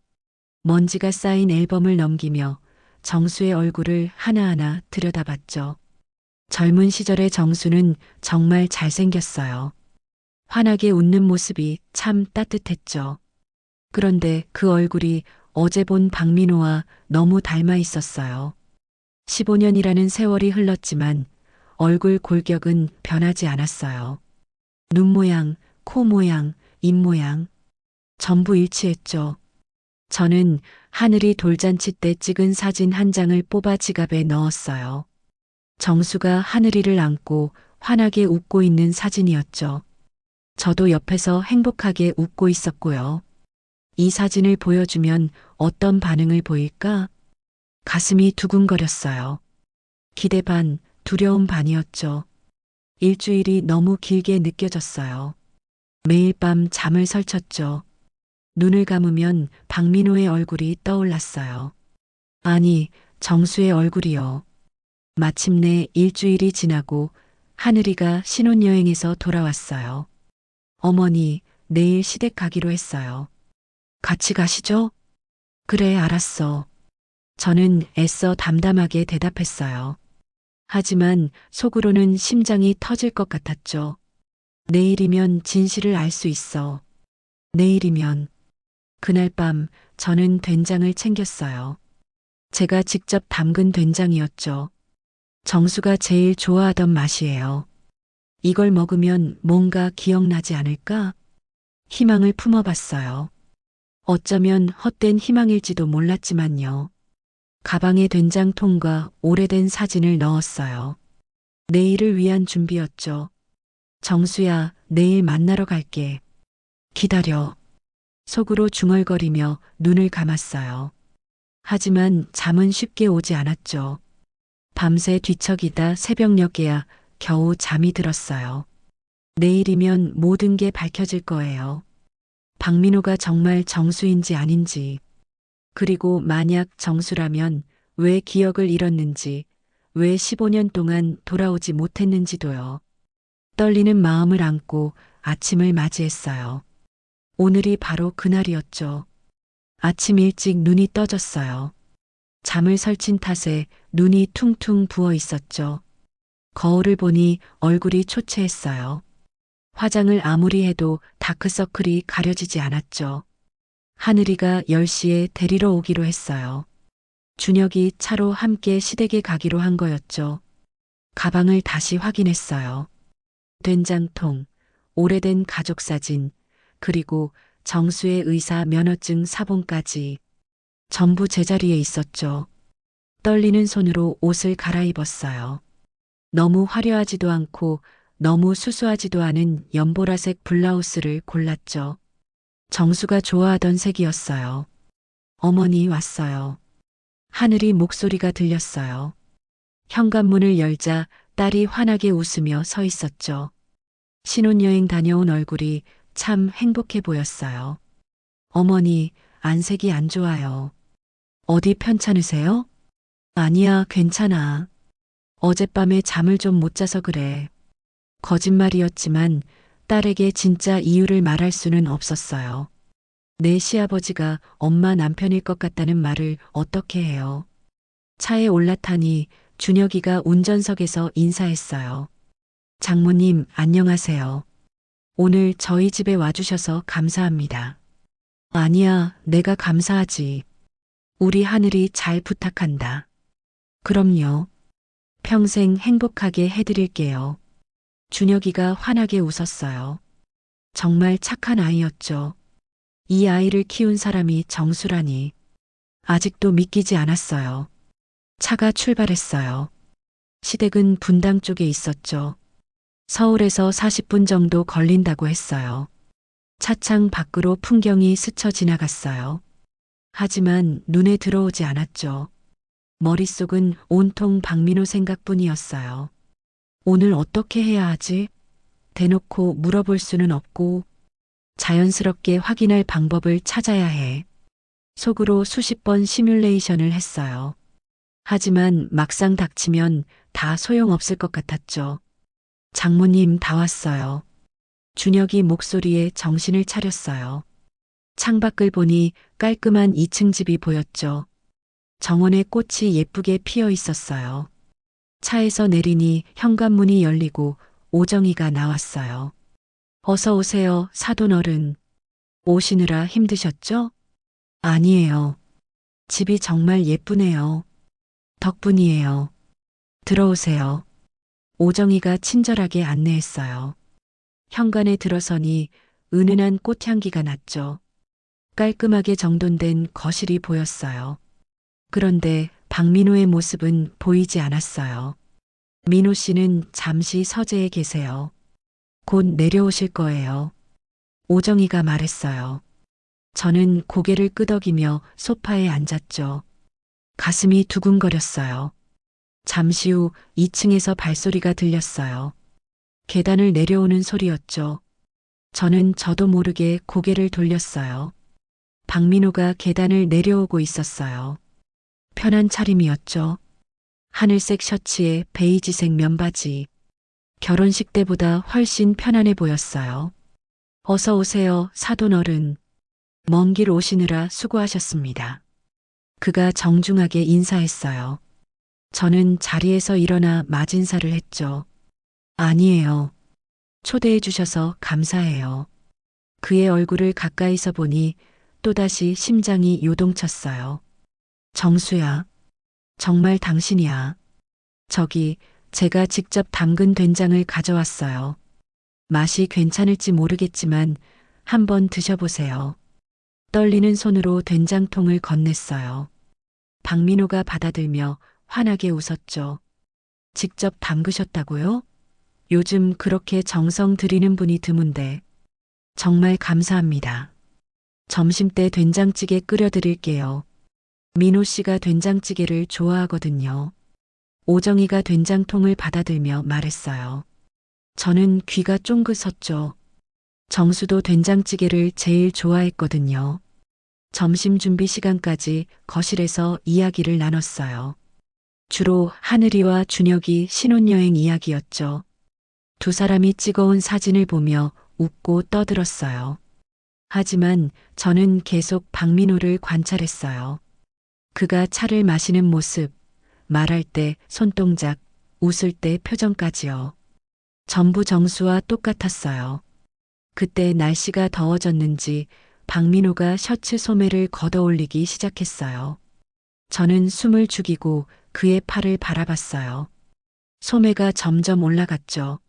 먼지가 쌓인 앨범을 넘기며 정수의 얼굴을 하나하나 들여다봤죠. 젊은 시절의 정수는 정말 잘생겼어요. 환하게 웃는 모습이 참 따뜻했죠. 그런데 그 얼굴이 어제 본 박민호와 너무 닮아 있었어요. 15년이라는 세월이 흘렀지만 얼굴 골격은 변하지 않았어요. 눈 모양, 코 모양, 입 모양. 전부 일치했죠. 저는 하늘이 돌잔치 때 찍은 사진 한 장을 뽑아 지갑에 넣었어요. 정수가 하늘이를 안고 환하게 웃고 있는 사진이었죠. 저도 옆에서 행복하게 웃고 있었고요. 이 사진을 보여주면 어떤 반응을 보일까? 가슴이 두근거렸어요. 기대 반, 두려움 반이었죠. 일주일이 너무 길게 느껴졌어요. 매일 밤 잠을 설쳤죠. 눈을 감으면 박민호의 얼굴이 떠올랐어요. 아니, 정수의 얼굴이요. 마침내 일주일이 지나고 하늘이가 신혼여행에서 돌아왔어요. 어머니, 내일 시댁 가기로 했어요. 같이 가시죠? 그래, 알았어. 저는 애써 담담하게 대답했어요. 하지만 속으로는 심장이 터질 것 같았죠. 내일이면 진실을 알 수 있어. 내일이면. 그날 밤 저는 된장을 챙겼어요. 제가 직접 담근 된장이었죠. 정수가 제일 좋아하던 맛이에요. 이걸 먹으면 뭔가 기억나지 않을까? 희망을 품어봤어요. 어쩌면 헛된 희망일지도 몰랐지만요. 가방에 된장통과 오래된 사진을 넣었어요. 내일을 위한 준비였죠. 정수야, 내일 만나러 갈게. 기다려. 속으로 중얼거리며 눈을 감았어요. 하지만 잠은 쉽게 오지 않았죠. 밤새 뒤척이다 새벽녘에야 겨우 잠이 들었어요. 내일이면 모든 게 밝혀질 거예요. 박민호가 정말 정수인지 아닌지, 그리고 만약 정수라면 왜 기억을 잃었는지, 왜 15년 동안 돌아오지 못했는지도요. 떨리는 마음을 안고 아침을 맞이했어요. 오늘이 바로 그날이었죠. 아침 일찍 눈이 떠졌어요. 잠을 설친 탓에 눈이 퉁퉁 부어 있었죠. 거울을 보니 얼굴이 초췌했어요. 화장을 아무리 해도 다크서클이 가려지지 않았죠. 하늘이가 10시에 데리러 오기로 했어요. 준혁이 차로 함께 시댁에 가기로 한 거였죠. 가방을 다시 확인했어요. 된장통, 오래된 가족사진, 그리고 정수의 의사 면허증 사본까지 전부 제자리에 있었죠. 떨리는 손으로 옷을 갈아입었어요. 너무 화려하지도 않고 너무 수수하지도 않은 연보라색 블라우스를 골랐죠. 정수가 좋아하던 색이었어요. 어머니 왔어요. 하늘이 목소리가 들렸어요. 현관문을 열자 딸이 환하게 웃으며 서 있었죠. 신혼여행 다녀온 얼굴이 참 행복해 보였어요. 어머니, 안색이 안 좋아요. 어디 편찮으세요? 아니야, 괜찮아. 어젯밤에 잠을 좀 못 자서 그래. 거짓말이었지만 딸에게 진짜 이유를 말할 수는 없었어요. 내 시아버지가 엄마 남편일 것 같다는 말을 어떻게 해요? 차에 올라타니 준혁이가 운전석에서 인사했어요. 장모님, 안녕하세요. 오늘 저희 집에 와주셔서 감사합니다. 아니야, 내가 감사하지. 우리 하늘이 잘 부탁한다. 그럼요. 평생 행복하게 해드릴게요. 준혁이가 환하게 웃었어요. 정말 착한 아이였죠. 이 아이를 키운 사람이 정수라니. 아직도 믿기지 않았어요. 차가 출발했어요. 시댁은 분당 쪽에 있었죠. 서울에서 40분 정도 걸린다고 했어요. 차창 밖으로 풍경이 스쳐 지나갔어요. 하지만 눈에 들어오지 않았죠. 머릿속은 온통 박민호 생각뿐이었어요. 오늘 어떻게 해야 하지? 대놓고 물어볼 수는 없고 자연스럽게 확인할 방법을 찾아야 해. 속으로 수십 번 시뮬레이션을 했어요. 하지만 막상 닥치면 다 소용없을 것 같았죠. 장모님 다 왔어요. 준혁이 목소리에 정신을 차렸어요. 창밖을 보니 깔끔한 2층 집이 보였죠. 정원에 꽃이 예쁘게 피어 있었어요. 차에서 내리니 현관문이 열리고 오정이가 나왔어요. 어서 오세요, 사돈 어른. 오시느라 힘드셨죠? 아니에요. 집이 정말 예쁘네요. 덕분이에요. 들어오세요. 오정이가 친절하게 안내했어요. 현관에 들어서니 은은한 꽃향기가 났죠. 깔끔하게 정돈된 거실이 보였어요. 그런데 박민호의 모습은 보이지 않았어요. 민호 씨는 잠시 서재에 계세요. 곧 내려오실 거예요. 오정이가 말했어요. 저는 고개를 끄덕이며 소파에 앉았죠. 가슴이 두근거렸어요. 잠시 후 2층에서 발소리가 들렸어요. 계단을 내려오는 소리였죠. 저는 저도 모르게 고개를 돌렸어요. 박민호가 계단을 내려오고 있었어요. 편한 차림이었죠. 하늘색 셔츠에 베이지색 면바지. 결혼식 때보다 훨씬 편안해 보였어요. 어서 오세요, 사돈 어른. 먼 길 오시느라 수고하셨습니다. 그가 정중하게 인사했어요. 저는 자리에서 일어나 맞인사를 했죠. 아니에요. 초대해 주셔서 감사해요. 그의 얼굴을 가까이서 보니 또다시 심장이 요동쳤어요. 정수야, 정말 당신이야. 저기 제가 직접 담근 된장을 가져왔어요. 맛이 괜찮을지 모르겠지만 한번 드셔보세요. 떨리는 손으로 된장통을 건넸어요. 박민호가 받아들며 환하게 웃었죠. 직접 담그셨다고요? 요즘 그렇게 정성 들이는 분이 드문데. 정말 감사합니다. 점심때 된장찌개 끓여드릴게요. 민호 씨가 된장찌개를 좋아하거든요. 오정이가 된장통을 받아들며 말했어요. 저는 귀가 쫑긋 섰죠. 정수도 된장찌개를 제일 좋아했거든요. 점심 준비 시간까지 거실에서 이야기를 나눴어요. 주로 하늘이와 준혁이 신혼여행 이야기였죠. 두 사람이 찍어온 사진을 보며 웃고 떠들었어요. 하지만 저는 계속 박민호를 관찰했어요. 그가 차를 마시는 모습, 말할 때 손동작, 웃을 때 표정까지요. 전부 정수와 똑같았어요. 그때 날씨가 더워졌는지 박민호가 셔츠 소매를 걷어올리기 시작했어요. 저는 숨을 죽이고 그의 팔을 바라봤어요. 소매가 점점 올라갔죠.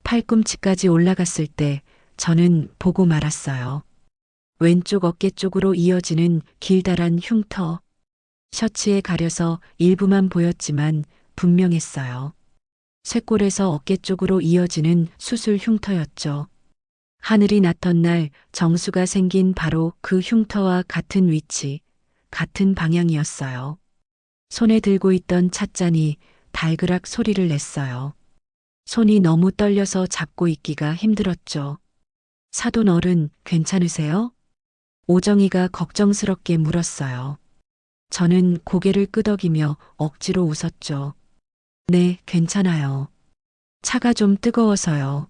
팔꿈치까지 올라갔을 때 저는 보고 말았어요. 왼쪽 어깨 쪽으로 이어지는 길다란 흉터. 셔츠에 가려서 일부만 보였지만 분명했어요. 쇄골에서 어깨 쪽으로 이어지는 수술 흉터였죠. 하늘이 났던 날 정수가 생긴 바로 그 흉터와 같은 위치, 같은 방향이었어요. 손에 들고 있던 찻잔이 달그락 소리를 냈어요. 손이 너무 떨려서 잡고 있기가 힘들었죠. 사돈 어른, 괜찮으세요? 오정이가 걱정스럽게 물었어요. 저는 고개를 끄덕이며 억지로 웃었죠. 네, 괜찮아요. 차가 좀 뜨거워서요.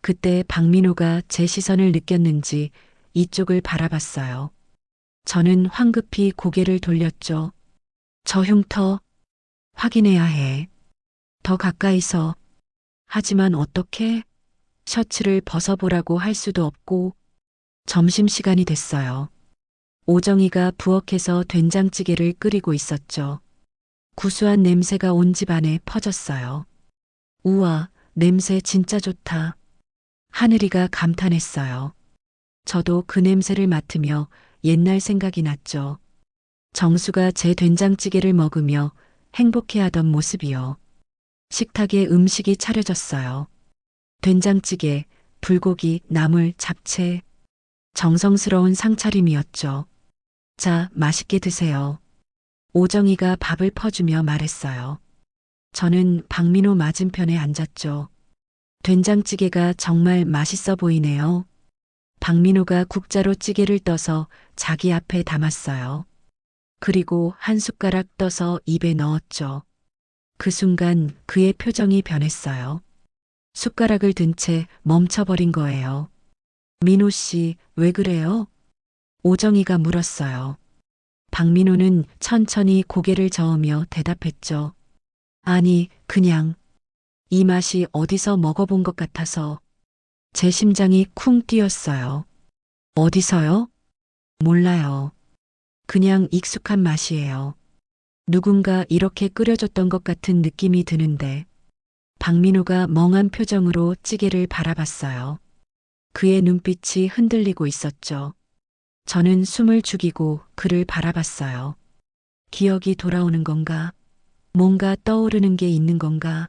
그때 박민호가 제 시선을 느꼈는지 이쪽을 바라봤어요. 저는 황급히 고개를 돌렸죠. 저 흉터 확인해야 해. 더 가까이서. 하지만 어떻게? 셔츠를 벗어보라고 할 수도 없고 점심시간이 됐어요. 오정이가 부엌에서 된장찌개를 끓이고 있었죠. 구수한 냄새가 온 집안에 퍼졌어요. 우와, 냄새 진짜 좋다. 하늘이가 감탄했어요. 저도 그 냄새를 맡으며 옛날 생각이 났죠. 정수가 제 된장찌개를 먹으며 행복해하던 모습이요. 식탁에 음식이 차려졌어요. 된장찌개, 불고기, 나물, 잡채. 정성스러운 상차림이었죠. 자, 맛있게 드세요. 오정이가 밥을 퍼주며 말했어요. 저는 박민호 맞은편에 앉았죠. 된장찌개가 정말 맛있어 보이네요. 박민호가 국자로 찌개를 떠서 자기 앞에 담았어요. 그리고 한 숟가락 떠서 입에 넣었죠. 그 순간 그의 표정이 변했어요. 숟가락을 든 채 멈춰버린 거예요. 민호 씨, 왜 그래요? 오정이가 물었어요. 박민호는 천천히 고개를 저으며 대답했죠. 아니, 그냥 이 맛이 어디서 먹어본 것 같아서 제 심장이 쿵 뛰었어요. 어디서요? 몰라요. 그냥 익숙한 맛이에요. 누군가 이렇게 끓여줬던 것 같은 느낌이 드는데 박민호가 멍한 표정으로 찌개를 바라봤어요. 그의 눈빛이 흔들리고 있었죠. 저는 숨을 죽이고 그를 바라봤어요. 기억이 돌아오는 건가? 뭔가 떠오르는 게 있는 건가?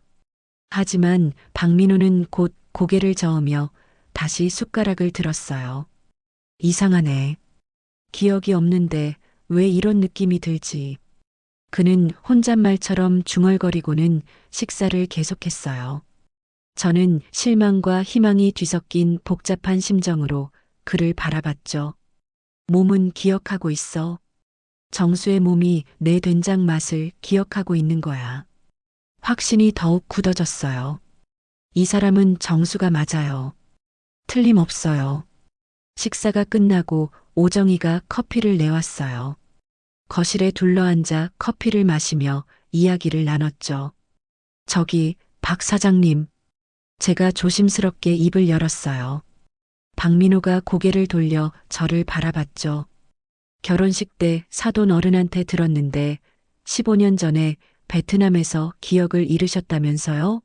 하지만 박민호는 곧 고개를 저으며 다시 숟가락을 들었어요. 이상하네. 기억이 없는데 왜 이런 느낌이 들지? 그는 혼잣말처럼 중얼거리고는 식사를 계속했어요. 저는 실망과 희망이 뒤섞인 복잡한 심정으로 그를 바라봤죠. 몸은 기억하고 있어. 정수의 몸이 내 된장 맛을 기억하고 있는 거야. 확신이 더욱 굳어졌어요. 이 사람은 정수가 맞아요. 틀림없어요. 식사가 끝나고 오정이가 커피를 내왔어요. 거실에 둘러앉아 커피를 마시며 이야기를 나눴죠. 저기, 박 사장님. 제가 조심스럽게 입을 열었어요. 박민호가 고개를 돌려 저를 바라봤죠. 결혼식 때 사돈 어른한테 들었는데 15년 전에 베트남에서 기억을 잃으셨다면서요?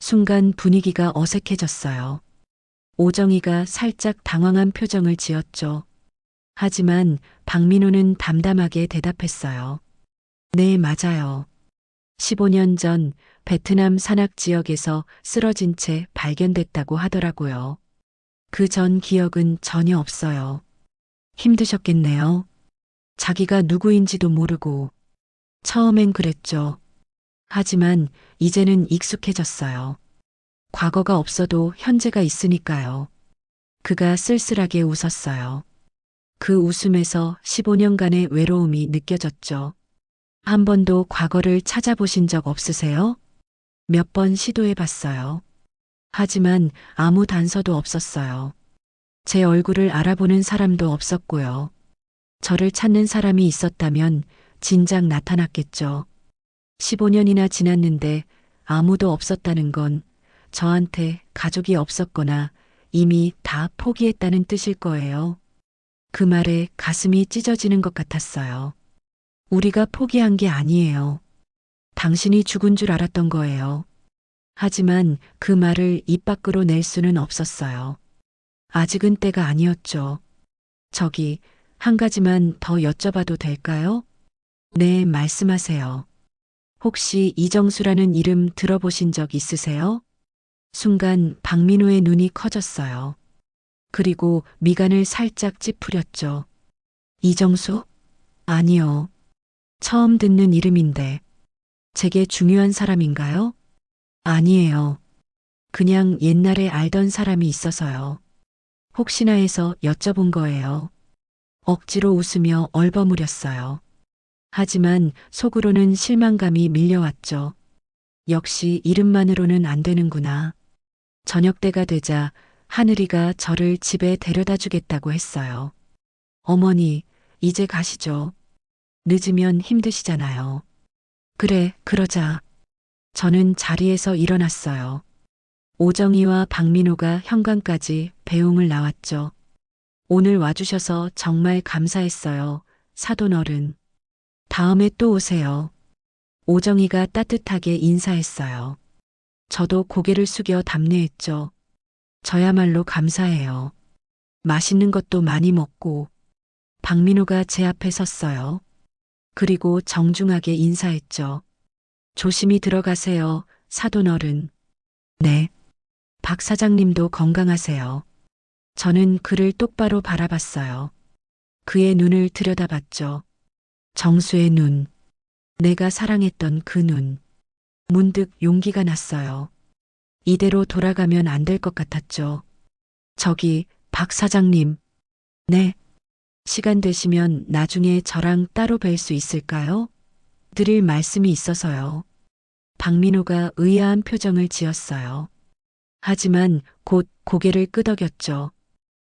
순간 분위기가 어색해졌어요. 오정이가 살짝 당황한 표정을 지었죠. 하지만 박민호는 담담하게 대답했어요. 네, 맞아요. 15년 전 베트남 산악 지역에서 쓰러진 채 발견됐다고 하더라고요. 그 전 기억은 전혀 없어요. 힘드셨겠네요. 자기가 누구인지도 모르고. 처음엔 그랬죠. 하지만 이제는 익숙해졌어요. 과거가 없어도 현재가 있으니까요. 그가 쓸쓸하게 웃었어요. 그 웃음에서 15년간의 외로움이 느껴졌죠. 한 번도 과거를 찾아보신 적 없으세요? 몇 번 시도해 봤어요. 하지만 아무 단서도 없었어요. 제 얼굴을 알아보는 사람도 없었고요. 저를 찾는 사람이 있었다면 진작 나타났겠죠. 15년이나 지났는데 아무도 없었다는 건 저한테 가족이 없었거나 이미 다 포기했다는 뜻일 거예요. 그 말에 가슴이 찢어지는 것 같았어요. 우리가 포기한 게 아니에요. 당신이 죽은 줄 알았던 거예요. 하지만 그 말을 입 밖으로 낼 수는 없었어요. 아직은 때가 아니었죠. 저기, 한 가지만 더 여쭤봐도 될까요? 네, 말씀하세요. 혹시 이정수라는 이름 들어보신 적 있으세요? 순간 박민호의 눈이 커졌어요. 그리고 미간을 살짝 찌푸렸죠. 이정수? 아니요. 처음 듣는 이름인데. 제게 중요한 사람인가요? 아니에요. 그냥 옛날에 알던 사람이 있어서요. 혹시나 해서 여쭤본 거예요. 억지로 웃으며 얼버무렸어요. 하지만 속으로는 실망감이 밀려왔죠. 역시 이름만으로는 안 되는구나. 저녁 때가 되자 하늘이가 저를 집에 데려다 주겠다고 했어요. 어머니, 이제 가시죠. 늦으면 힘드시잖아요. 그래, 그러자. 저는 자리에서 일어났어요. 오정희와 박민호가 현관까지 배웅을 나왔죠. 오늘 와주셔서 정말 감사했어요. 사돈 어른. 다음에 또 오세요. 오정희가 따뜻하게 인사했어요. 저도 고개를 숙여 답례했죠. 저야말로 감사해요. 맛있는 것도 많이 먹고. 박민호가 제 앞에 섰어요. 그리고 정중하게 인사했죠. 조심히 들어가세요, 사돈 어른. 네. 박 사장님도 건강하세요. 저는 그를 똑바로 바라봤어요. 그의 눈을 들여다봤죠. 정수의 눈. 내가 사랑했던 그 눈. 문득 용기가 났어요. 이대로 돌아가면 안 될 것 같았죠. 저기, 박 사장님. 네. 시간 되시면 나중에 저랑 따로 뵐 수 있을까요? 드릴 말씀이 있어서요. 박민호가 의아한 표정을 지었어요. 하지만 곧 고개를 끄덕였죠.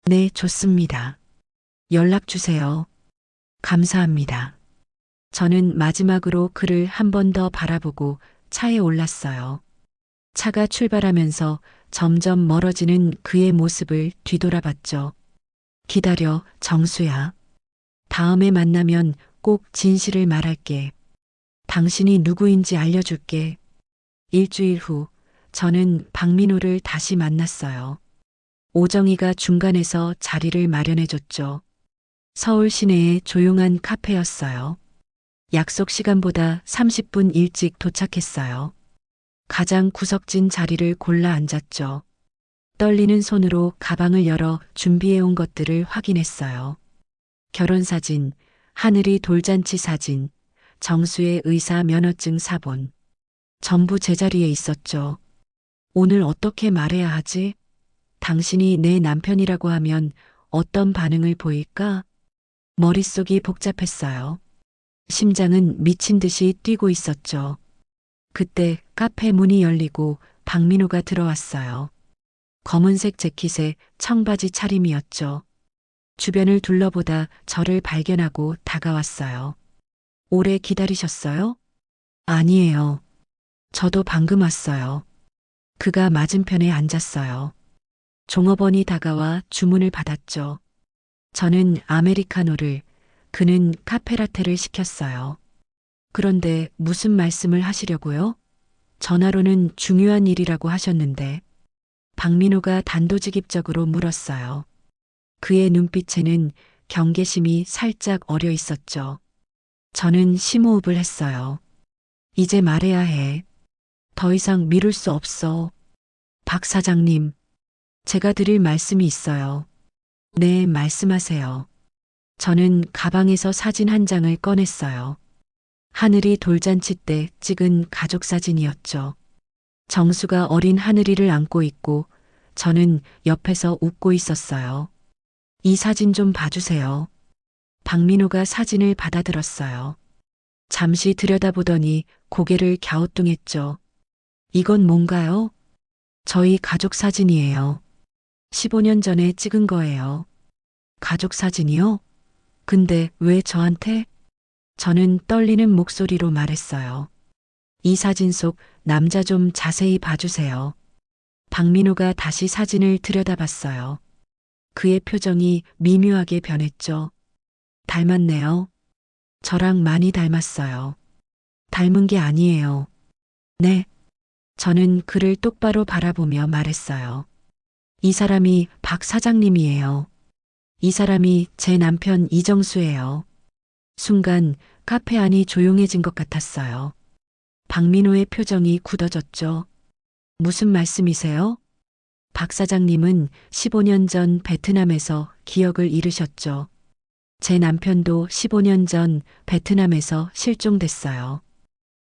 네, 좋습니다. 연락 주세요. 감사합니다. 저는 마지막으로 그를 한 번 더 바라보고 차에 올랐어요. 차가 출발하면서 점점 멀어지는 그의 모습을 뒤돌아봤죠. 기다려, 정수야. 다음에 만나면 꼭 진실을 말할게. 당신이 누구인지 알려줄게. 일주일 후, 저는 박민호를 다시 만났어요. 오정희가 중간에서 자리를 마련해줬죠. 서울 시내의 조용한 카페였어요. 약속 시간보다 30분 일찍 도착했어요. 가장 구석진 자리를 골라 앉았죠. 떨리는 손으로 가방을 열어 준비해온 것들을 확인했어요. 결혼사진, 하늘이 돌잔치 사진, 정수의 의사 면허증 사본. 전부 제자리에 있었죠. 오늘 어떻게 말해야 하지? 당신이 내 남편이라고 하면 어떤 반응을 보일까? 머릿속이 복잡했어요. 심장은 미친 듯이 뛰고 있었죠. 그때 카페 문이 열리고 박민호가 들어왔어요. 검은색 재킷에 청바지 차림이었죠. 주변을 둘러보다 저를 발견하고 다가왔어요. 오래 기다리셨어요? 아니에요. 저도 방금 왔어요. 그가 맞은편에 앉았어요. 종업원이 다가와 주문을 받았죠. 저는 아메리카노를, 그는 카페라테를 시켰어요. 그런데 무슨 말씀을 하시려고요? 전화로는 중요한 일이라고 하셨는데. 박민호가 단도직입적으로 물었어요. 그의 눈빛에는 경계심이 살짝 어려 있었죠. 저는 심호흡을 했어요. 이제 말해야 해. 더 이상 미룰 수 없어. 박 사장님, 제가 드릴 말씀이 있어요. 네, 말씀하세요. 저는 가방에서 사진 한 장을 꺼냈어요. 하늘이 돌잔치 때 찍은 가족 사진이었죠. 정수가 어린 하늘이를 안고 있고 저는 옆에서 웃고 있었어요. 이 사진 좀 봐주세요. 박민호가 사진을 받아들었어요. 잠시 들여다보더니 고개를 갸우뚱했죠. 이건 뭔가요? 저희 가족 사진이에요. 15년 전에 찍은 거예요. 가족 사진이요? 근데 왜 저한테? 저는 떨리는 목소리로 말했어요. 이 사진 속 남자 좀 자세히 봐주세요. 박민호가 다시 사진을 들여다봤어요. 그의 표정이 미묘하게 변했죠. 닮았네요. 저랑 많이 닮았어요. 닮은 게 아니에요. 네. 저는 그를 똑바로 바라보며 말했어요. 이 사람이 박 사장님이에요. 이 사람이 제 남편 이정수예요. 순간 카페 안이 조용해진 것 같았어요. 박민호의 표정이 굳어졌죠. 무슨 말씀이세요? 박 사장님은 15년 전 베트남에서 기억을 잃으셨죠. 제 남편도 15년 전 베트남에서 실종됐어요.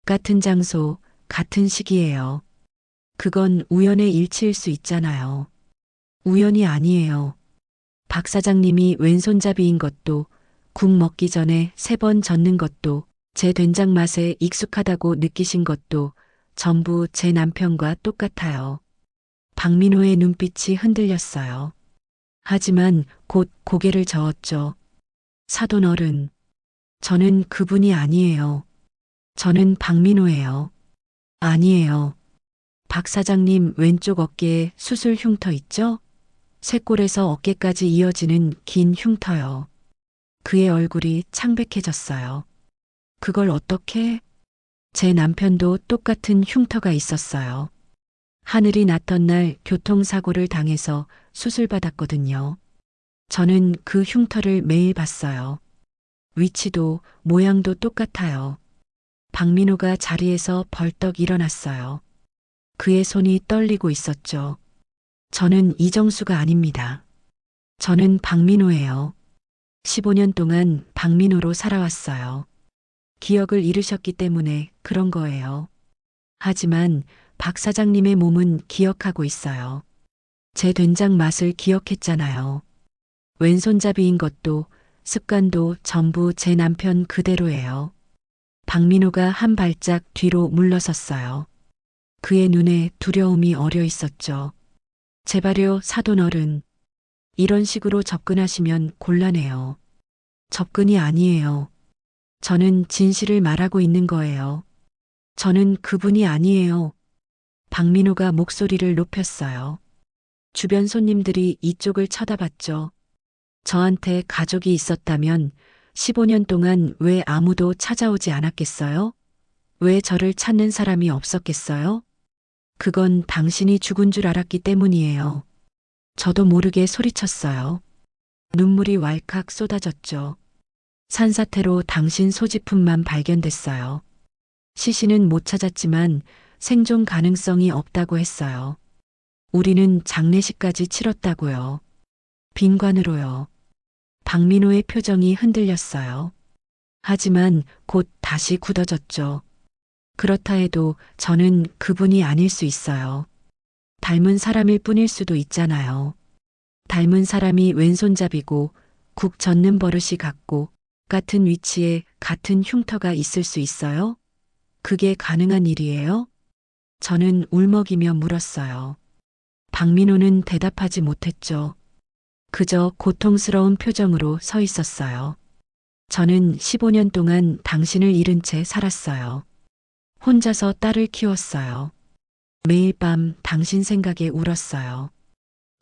같은 장소, 같은 시기예요. 그건 우연의 일치일 수 있잖아요. 우연이 아니에요. 박 사장님이 왼손잡이인 것도, 국 먹기 전에 3번 젓는 것도, 제 된장 맛에 익숙하다고 느끼신 것도 전부 제 남편과 똑같아요. 박민호의 눈빛이 흔들렸어요. 하지만 곧 고개를 저었죠. 사돈 어른, 저는 그분이 아니에요. 저는 박민호예요. 아니에요. 박 사장님 왼쪽 어깨에 수술 흉터 있죠? 쇄골에서 어깨까지 이어지는 긴 흉터요. 그의 얼굴이 창백해졌어요. 그걸 어떻게? 제 남편도 똑같은 흉터가 있었어요. 하늘이 났던 날 교통사고를 당해서 수술받았거든요. 저는 그 흉터를 매일 봤어요. 위치도 모양도 똑같아요. 박민호가 자리에서 벌떡 일어났어요. 그의 손이 떨리고 있었죠. 저는 이정수가 아닙니다. 저는 박민호예요. 15년 동안 박민호로 살아왔어요. 기억을 잃으셨기 때문에 그런 거예요. 하지만 박 사장님의 몸은 기억하고 있어요. 제 된장 맛을 기억했잖아요. 왼손잡이인 것도 습관도 전부 제 남편 그대로예요. 박민호가 한 발짝 뒤로 물러섰어요. 그의 눈에 두려움이 어려 있었죠. 제발요, 사돈 어른. 이런 식으로 접근하시면 곤란해요. 접근이 아니에요. 저는 진실을 말하고 있는 거예요. 저는 그분이 아니에요. 박민호가 목소리를 높였어요. 주변 손님들이 이쪽을 쳐다봤죠. 저한테 가족이 있었다면 15년 동안 왜 아무도 찾아오지 않았겠어요? 왜 저를 찾는 사람이 없었겠어요? 그건 당신이 죽은 줄 알았기 때문이에요. 저도 모르게 소리쳤어요. 눈물이 왈칵 쏟아졌죠. 산사태로 당신 소지품만 발견됐어요. 시신은 못 찾았지만 생존 가능성이 없다고 했어요. 우리는 장례식까지 치렀다고요. 빈관으로요. 박민호의 표정이 흔들렸어요. 하지만 곧 다시 굳어졌죠. 그렇다 해도 저는 그분이 아닐 수 있어요. 닮은 사람일 뿐일 수도 있잖아요. 닮은 사람이 왼손잡이고 국 젓는 버릇이 같고 같은 위치에 같은 흉터가 있을 수 있어요? 그게 가능한 일이에요? 저는 울먹이며 물었어요. 박민호는 대답하지 못했죠. 그저 고통스러운 표정으로 서 있었어요. 저는 15년 동안 당신을 잃은 채 살았어요. 혼자서 딸을 키웠어요. 매일 밤 당신 생각에 울었어요.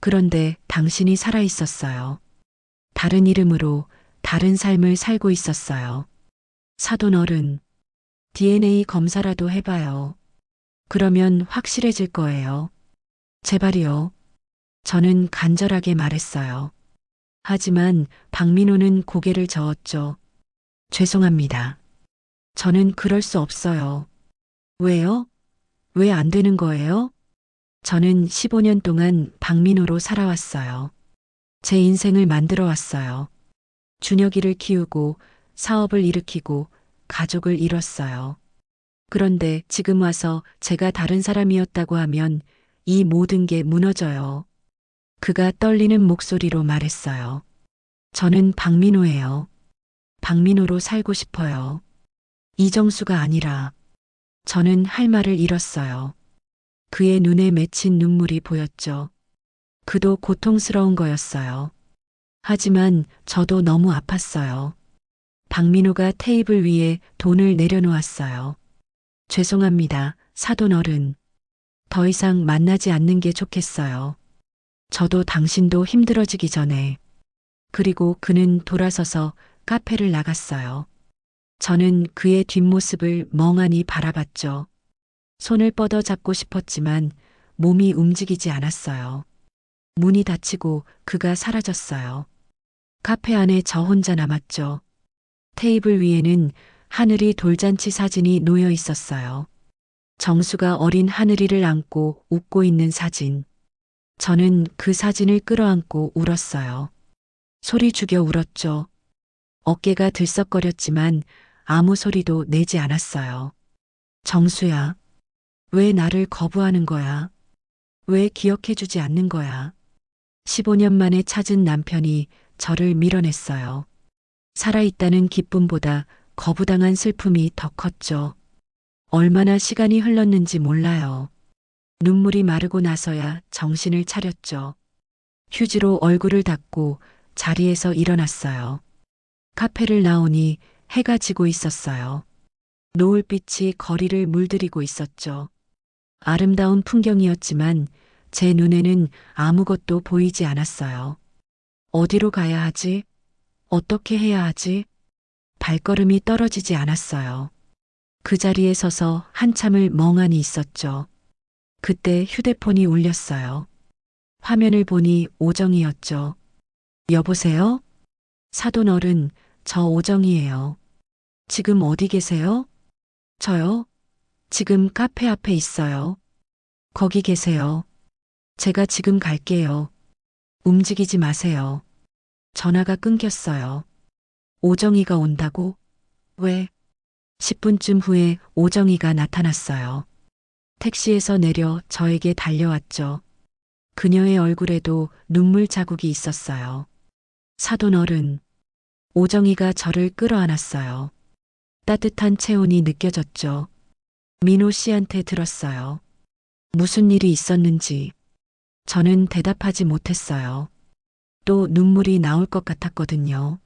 그런데 당신이 살아 있었어요. 다른 이름으로 다른 삶을 살고 있었어요. 사돈 어른, DNA 검사라도 해봐요. 그러면 확실해질 거예요. 제발이요. 저는 간절하게 말했어요. 하지만 박민호는 고개를 저었죠. 죄송합니다. 저는 그럴 수 없어요. 왜요? 왜 안 되는 거예요? 저는 15년 동안 박민호로 살아왔어요. 제 인생을 만들어 왔어요. 준혁이를 키우고 사업을 일으키고 가족을 이뤘어요. 그런데 지금 와서 제가 다른 사람이었다고 하면 이 모든 게 무너져요. 그가 떨리는 목소리로 말했어요. 저는 박민호예요. 박민호로 살고 싶어요. 이정수가 아니라 저는 할 말을 잃었어요. 그의 눈에 맺힌 눈물이 보였죠. 그도 고통스러운 거였어요. 하지만 저도 너무 아팠어요. 박민호가 테이블 위에 돈을 내려놓았어요. 죄송합니다, 사돈 어른. 더 이상 만나지 않는 게 좋겠어요. 저도 당신도 힘들어지기 전에. 그리고 그는 돌아서서 카페를 나갔어요. 저는 그의 뒷모습을 멍하니 바라봤죠. 손을 뻗어 잡고 싶었지만 몸이 움직이지 않았어요. 문이 닫히고 그가 사라졌어요. 카페 안에 저 혼자 남았죠. 테이블 위에는 하늘이 돌잔치 사진이 놓여 있었어요. 정수가 어린 하늘이를 안고 웃고 있는 사진. 저는 그 사진을 끌어안고 울었어요. 소리 죽여 울었죠. 어깨가 들썩거렸지만 아무 소리도 내지 않았어요. 정수야, 왜 나를 거부하는 거야? 왜 기억해주지 않는 거야? 15년 만에 찾은 남편이 저를 밀어냈어요. 살아있다는 기쁨보다 거부당한 슬픔이 더 컸죠. 얼마나 시간이 흘렀는지 몰라요. 눈물이 마르고 나서야 정신을 차렸죠. 휴지로 얼굴을 닦고 자리에서 일어났어요. 카페를 나오니 해가 지고 있었어요. 노을빛이 거리를 물들이고 있었죠. 아름다운 풍경이었지만 제 눈에는 아무것도 보이지 않았어요. 어디로 가야 하지? 어떻게 해야 하지? 발걸음이 떨어지지 않았어요. 그 자리에 서서 한참을 멍하니 있었죠. 그때 휴대폰이 울렸어요. 화면을 보니 오정이었죠. 여보세요? 사돈 어른, 저 오정이에요. 지금 어디 계세요? 저요? 지금 카페 앞에 있어요. 거기 계세요. 제가 지금 갈게요. 움직이지 마세요. 전화가 끊겼어요. 오정이가 온다고? 왜? 10분쯤 후에 오정이가 나타났어요. 택시에서 내려 저에게 달려왔죠. 그녀의 얼굴에도 눈물 자국이 있었어요. 사돈 어른. 오정이가 저를 끌어안았어요. 따뜻한 체온이 느껴졌죠. 민호 씨한테 들었어요. 무슨 일이 있었는지. 저는 대답하지 못했어요. 또 눈물이 나올 것 같았거든요.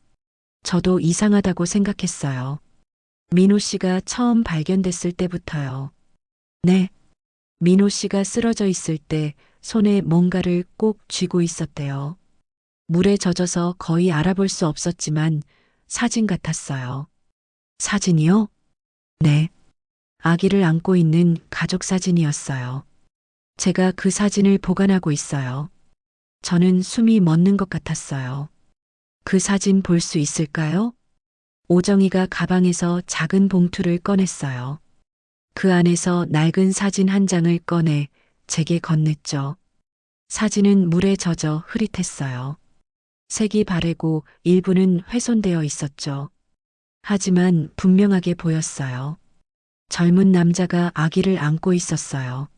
저도 이상하다고 생각했어요. 민호 씨가 처음 발견됐을 때부터요. 네. 민호 씨가 쓰러져 있을 때 손에 뭔가를 꼭 쥐고 있었대요. 물에 젖어서 거의 알아볼 수 없었지만 사진 같았어요. 사진이요? 네. 아기를 안고 있는 가족 사진이었어요. 제가 그 사진을 보관하고 있어요. 저는 숨이 멎는 것 같았어요. 그 사진 볼 수 있을까요? 오정이가 가방에서 작은 봉투를 꺼냈어요. 그 안에서 낡은 사진 한 장을 꺼내 제게 건넸죠. 사진은 물에 젖어 흐릿했어요. 색이 바래고 일부는 훼손되어 있었죠. 하지만 분명하게 보였어요. 젊은 남자가 아기를 안고 있었어요.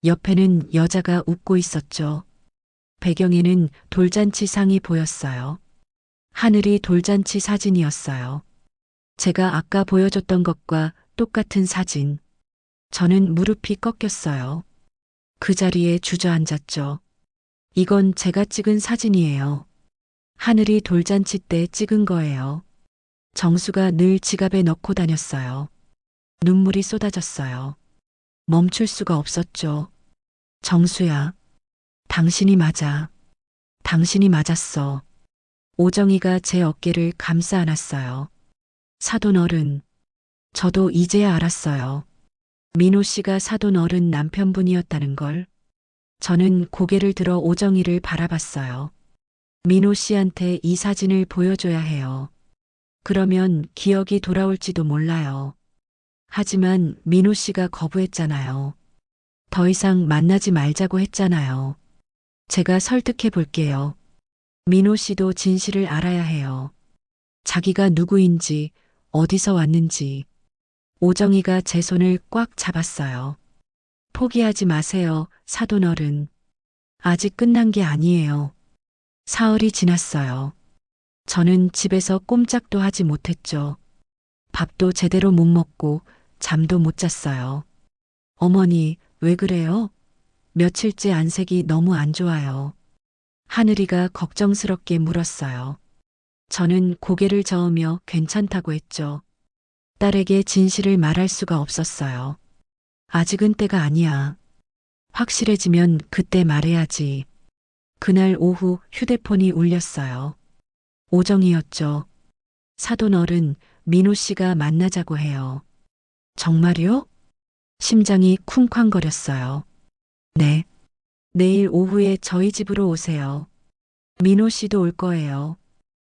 옆에는 여자가 웃고 있었죠. 배경에는 돌잔치 상이 보였어요. 하늘이 돌잔치 사진이었어요. 제가 아까 보여줬던 것과 똑같은 사진. 저는 무릎이 꺾였어요. 그 자리에 주저앉았죠. 이건 제가 찍은 사진이에요. 하늘이 돌잔치 때 찍은 거예요. 정수가 늘 지갑에 넣고 다녔어요. 눈물이 쏟아졌어요. 멈출 수가 없었죠. 정수야, 당신이 맞아. 당신이 맞았어. 오정이가 제 어깨를 감싸 안았어요. 사돈 어른, 저도 이제야 알았어요. 민호 씨가 사돈 어른 남편분이었다는 걸. 저는 고개를 들어 오정이를 바라봤어요. 민호 씨한테 이 사진을 보여줘야 해요. 그러면 기억이 돌아올지도 몰라요. 하지만 민호 씨가 거부했잖아요. 더 이상 만나지 말자고 했잖아요. 제가 설득해 볼게요. 민호 씨도 진실을 알아야 해요. 자기가 누구인지, 어디서 왔는지. 오정이가 제 손을 꽉 잡았어요. 포기하지 마세요, 사돈 어른. 아직 끝난 게 아니에요. 사흘이 지났어요. 저는 집에서 꼼짝도 하지 못했죠. 밥도 제대로 못 먹고 잠도 못 잤어요. 어머니, 왜 그래요? 며칠째 안색이 너무 안 좋아요. 하늘이가 걱정스럽게 물었어요. 저는 고개를 저으며 괜찮다고 했죠. 딸에게 진실을 말할 수가 없었어요. 아직은 때가 아니야. 확실해지면 그때 말해야지. 그날 오후 휴대폰이 울렸어요. 오정이었죠. 사돈 어른, 민호 씨가 만나자고 해요. 정말요? 심장이 쿵쾅거렸어요. 네. 내일 오후에 저희 집으로 오세요. 민호 씨도 올 거예요.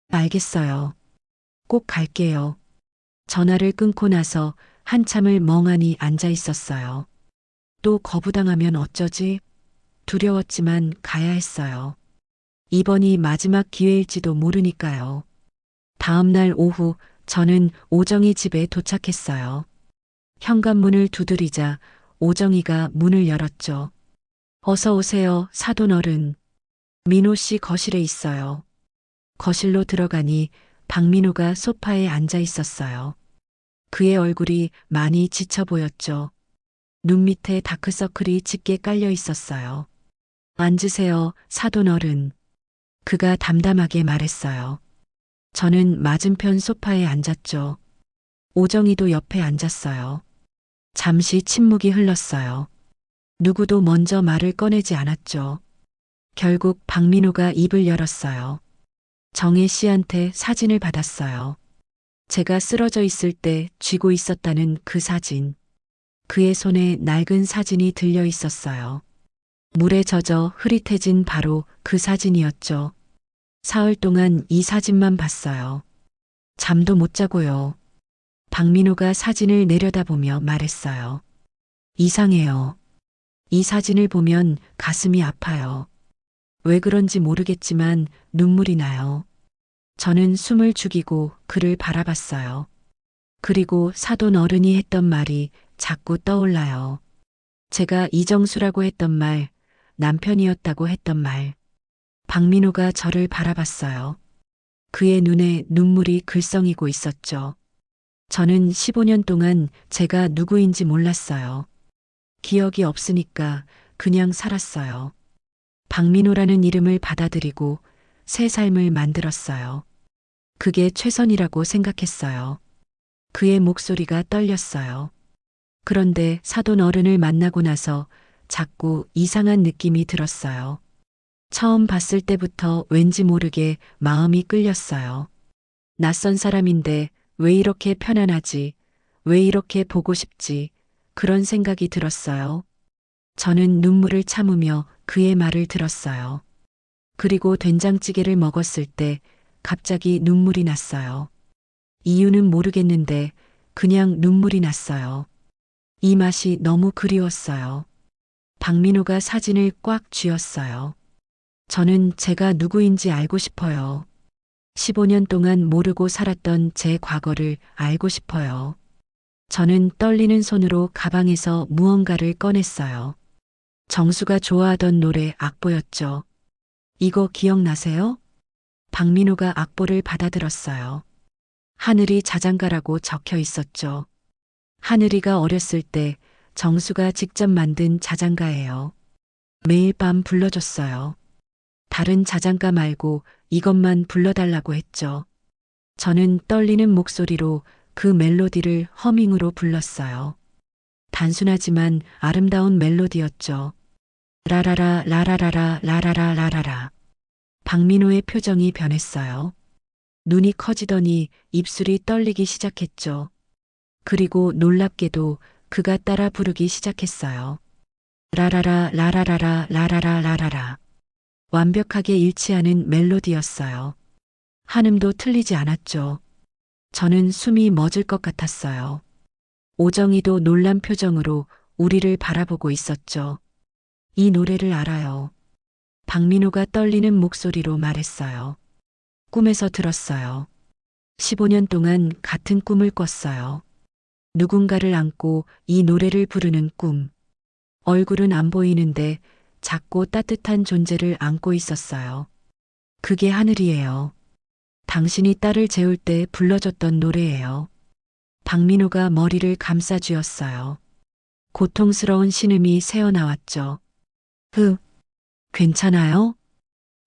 알겠어요. 꼭 갈게요. 전화를 끊고 나서 한참을 멍하니 앉아 있었어요. 또 거부당하면 어쩌지? 두려웠지만 가야 했어요. 이번이 마지막 기회일지도 모르니까요. 다음 날 오후 저는 오정희 집에 도착했어요. 현관문을 두드리자 오정희가 문을 열었죠. 어서 오세요, 사돈 어른. 민호 씨 거실에 있어요. 거실로 들어가니 박민호가 소파에 앉아 있었어요. 그의 얼굴이 많이 지쳐 보였죠. 눈 밑에 다크서클이 짙게 깔려 있었어요. 앉으세요, 사돈 어른. 그가 담담하게 말했어요. 저는 맞은편 소파에 앉았죠. 오정희도 옆에 앉았어요. 잠시 침묵이 흘렀어요. 누구도 먼저 말을 꺼내지 않았죠. 결국 박민호가 입을 열었어요. 정혜 씨한테 사진을 받았어요. 제가 쓰러져 있을 때 쥐고 있었다는 그 사진. 그의 손에 낡은 사진이 들려 있었어요. 물에 젖어 흐릿해진 바로 그 사진이었죠. 사흘 동안 이 사진만 봤어요. 잠도 못 자고요. 박민호가 사진을 내려다보며 말했어요. 이상해요. 이 사진을 보면 가슴이 아파요. 왜 그런지 모르겠지만 눈물이 나요. 저는 숨을 죽이고 그를 바라봤어요. 그리고 사돈 어른이 했던 말이 자꾸 떠올라요. 제가 이정수라고 했던 말, 남편이었다고 했던 말. 박민호가 저를 바라봤어요. 그의 눈에 눈물이 글썽이고 있었죠. 저는 15년 동안 제가 누구인지 몰랐어요. 기억이 없으니까 그냥 살았어요. 박민호라는 이름을 받아들이고 새 삶을 만들었어요. 그게 최선이라고 생각했어요. 그의 목소리가 떨렸어요. 그런데 사돈 어른을 만나고 나서 자꾸 이상한 느낌이 들었어요. 처음 봤을 때부터 왠지 모르게 마음이 끌렸어요. 낯선 사람인데 왜 이렇게 편안하지? 왜 이렇게 보고 싶지? 그런 생각이 들었어요. 저는 눈물을 참으며 그의 말을 들었어요. 그리고 된장찌개를 먹었을 때 갑자기 눈물이 났어요. 이유는 모르겠는데 그냥 눈물이 났어요. 이 맛이 너무 그리웠어요. 박민호가 사진을 꽉 쥐었어요. 저는 제가 누구인지 알고 싶어요. 15년 동안 모르고 살았던 제 과거를 알고 싶어요. 저는 떨리는 손으로 가방에서 무언가를 꺼냈어요. 정수가 좋아하던 노래 악보였죠. 이거 기억나세요? 박민호가 악보를 받아들었어요. 하늘이 자장가라고 적혀 있었죠. 하늘이가 어렸을 때 정수가 직접 만든 자장가예요. 매일 밤 불러줬어요. 다른 자장가 말고 이것만 불러달라고 했죠. 저는 떨리는 목소리로 그 멜로디를 허밍으로 불렀어요. 단순하지만 아름다운 멜로디였죠. 라라라 라라라라 라라라 라라라. 박민호의 표정이 변했어요. 눈이 커지더니 입술이 떨리기 시작했죠. 그리고 놀랍게도 그가 따라 부르기 시작했어요. 라라라 라라라라 라라라 라라라. 완벽하게 일치하는 멜로디였어요. 한음도 틀리지 않았죠. 저는 숨이 멎을 것 같았어요. 오정희도 놀란 표정으로 우리를 바라보고 있었죠. 이 노래를 알아요. 박민호가 떨리는 목소리로 말했어요. 꿈에서 들었어요. 15년 동안 같은 꿈을 꿨어요. 누군가를 안고 이 노래를 부르는 꿈. 얼굴은 안 보이는데 작고 따뜻한 존재를 안고 있었어요. 그게 하늘이에요. 당신이 딸을 재울 때 불러줬던 노래예요. 박민호가 머리를 감싸쥐었어요. 고통스러운 신음이 새어나왔죠. 괜찮아요?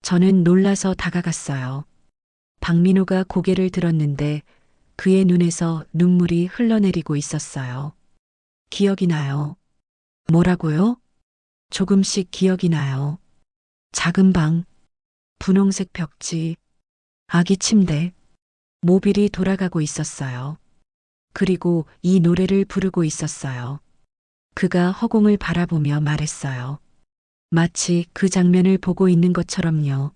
저는 놀라서 다가갔어요. 박민호가 고개를 들었는데 그의 눈에서 눈물이 흘러내리고 있었어요. 기억이 나요. 뭐라고요? 조금씩 기억이 나요. 작은 방, 분홍색 벽지, 아기 침대, 모빌이 돌아가고 있었어요. 그리고 이 노래를 부르고 있었어요. 그가 허공을 바라보며 말했어요. 마치 그 장면을 보고 있는 것처럼요.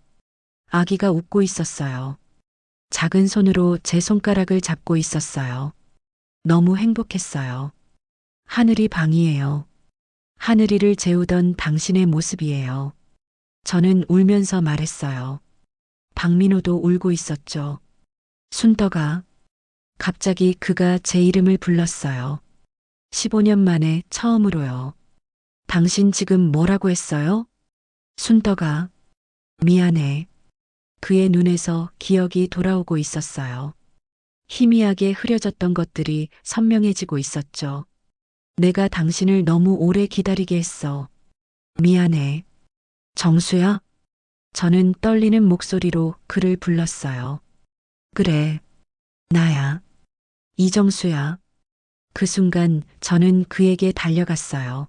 아기가 웃고 있었어요. 작은 손으로 제 손가락을 잡고 있었어요. 너무 행복했어요. 하늘이 방이에요. 하늘이를 재우던 당신의 모습이에요. 저는 울면서 말했어요. 박민호도 울고 있었죠. 순덕아. 갑자기 그가 제 이름을 불렀어요. 15년 만에 처음으로요. 당신 지금 뭐라고 했어요? 순덕아. 미안해. 그의 눈에서 기억이 돌아오고 있었어요. 희미하게 흐려졌던 것들이 선명해지고 있었죠. 내가 당신을 너무 오래 기다리게 했어. 미안해. 정수야? 저는 떨리는 목소리로 그를 불렀어요. 그래. 나야. 이정수야. 그 순간 저는 그에게 달려갔어요.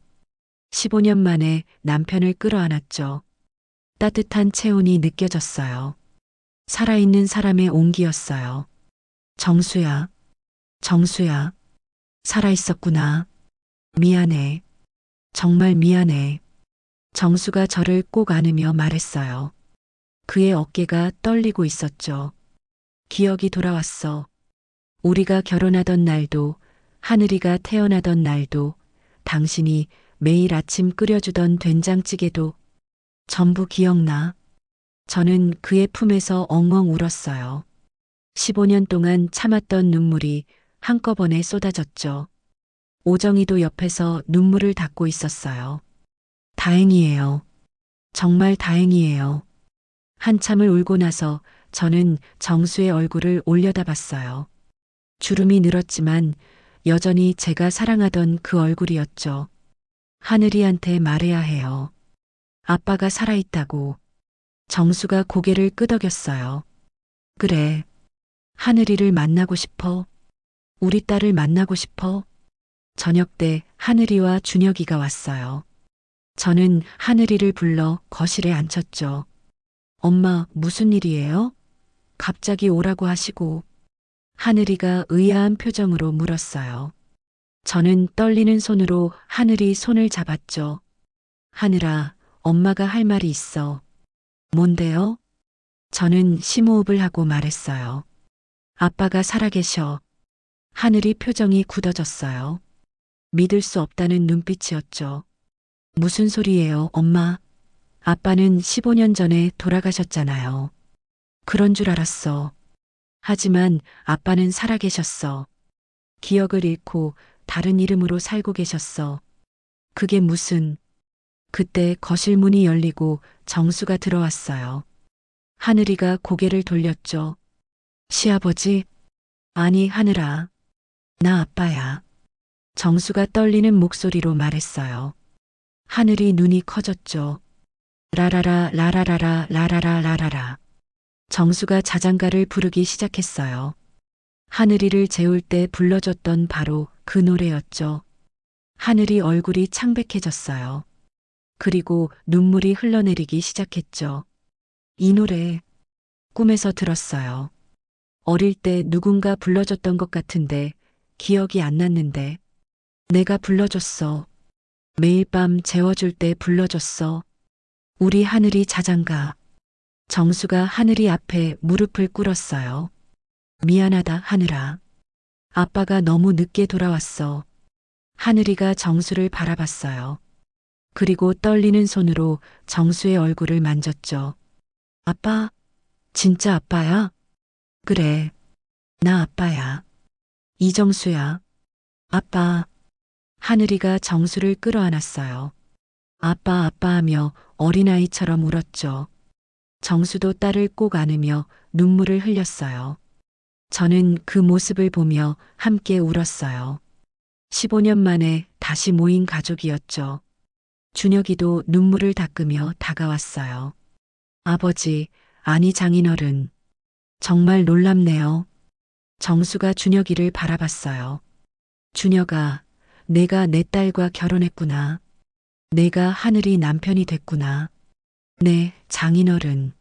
15년 만에 남편을 끌어안았죠. 따뜻한 체온이 느껴졌어요. 살아있는 사람의 온기였어요. 정수야. 정수야. 살아있었구나. 미안해. 정말 미안해. 정수가 저를 꼭 안으며 말했어요. 그의 어깨가 떨리고 있었죠. 기억이 돌아왔어. 우리가 결혼하던 날도, 하늘이가 태어나던 날도, 당신이 매일 아침 끓여주던 된장찌개도 전부 기억나. 저는 그의 품에서 엉엉 울었어요. 15년 동안 참았던 눈물이 한꺼번에 쏟아졌죠. 오정이도 옆에서 눈물을 닦고 있었어요. 다행이에요. 정말 다행이에요. 한참을 울고 나서 저는 정수의 얼굴을 올려다봤어요. 주름이 늘었지만 여전히 제가 사랑하던 그 얼굴이었죠. 하늘이한테 말해야 해요. 아빠가 살아있다고. 정수가 고개를 끄덕였어요. 그래. 하늘이를 만나고 싶어. 우리 딸을 만나고 싶어. 저녁 때 하늘이와 준혁이가 왔어요. 저는 하늘이를 불러 거실에 앉혔죠. 엄마, 무슨 일이에요? 갑자기 오라고 하시고. 하늘이가 의아한 표정으로 물었어요. 저는 떨리는 손으로 하늘이 손을 잡았죠. 하늘아, 엄마가 할 말이 있어. 뭔데요? 저는 심호흡을 하고 말했어요. 아빠가 살아계셔. 하늘이 표정이 굳어졌어요. 믿을 수 없다는 눈빛이었죠. 무슨 소리예요, 엄마? 아빠는 15년 전에 돌아가셨잖아요. 그런 줄 알았어. 하지만 아빠는 살아계셨어. 기억을 잃고 다른 이름으로 살고 계셨어. 그게 무슨... 그때 거실 문이 열리고 정수가 들어왔어요. 하늘이가 고개를 돌렸죠. 시아버지? 아니, 하늘아. 나 아빠야. 정수가 떨리는 목소리로 말했어요. 하늘이 눈이 커졌죠. 라라라 라라라라 라라라 라라라. 정수가 자장가를 부르기 시작했어요. 하늘이를 재울 때 불러줬던 바로 그 노래였죠. 하늘이 얼굴이 창백해졌어요. 그리고 눈물이 흘러내리기 시작했죠. 이 노래 꿈에서 들었어요. 어릴 때 누군가 불러줬던 것 같은데 기억이 안 났는데 내가 불러줬어. 매일 밤 재워줄 때 불러줬어. 우리 하늘이 자장가. 정수가 하늘이 앞에 무릎을 꿇었어요. 미안하다, 하늘아. 아빠가 너무 늦게 돌아왔어. 하늘이가 정수를 바라봤어요. 그리고 떨리는 손으로 정수의 얼굴을 만졌죠. 아빠? 진짜 아빠야? 그래. 나 아빠야. 이정수야. 아빠. 하늘이가 정수를 끌어안았어요. 아빠, 아빠 하며 어린아이처럼 울었죠. 정수도 딸을 꼭 안으며 눈물을 흘렸어요. 저는 그 모습을 보며 함께 울었어요. 15년 만에 다시 모인 가족이었죠. 준혁이도 눈물을 닦으며 다가왔어요. 아버지, 아니 장인어른. 정말 놀랍네요. 정수가 준혁이를 바라봤어요. 준혁아, 내가 내 딸과 결혼했구나. 내가 하늘이 남편이 됐구나. 네, 장인어른.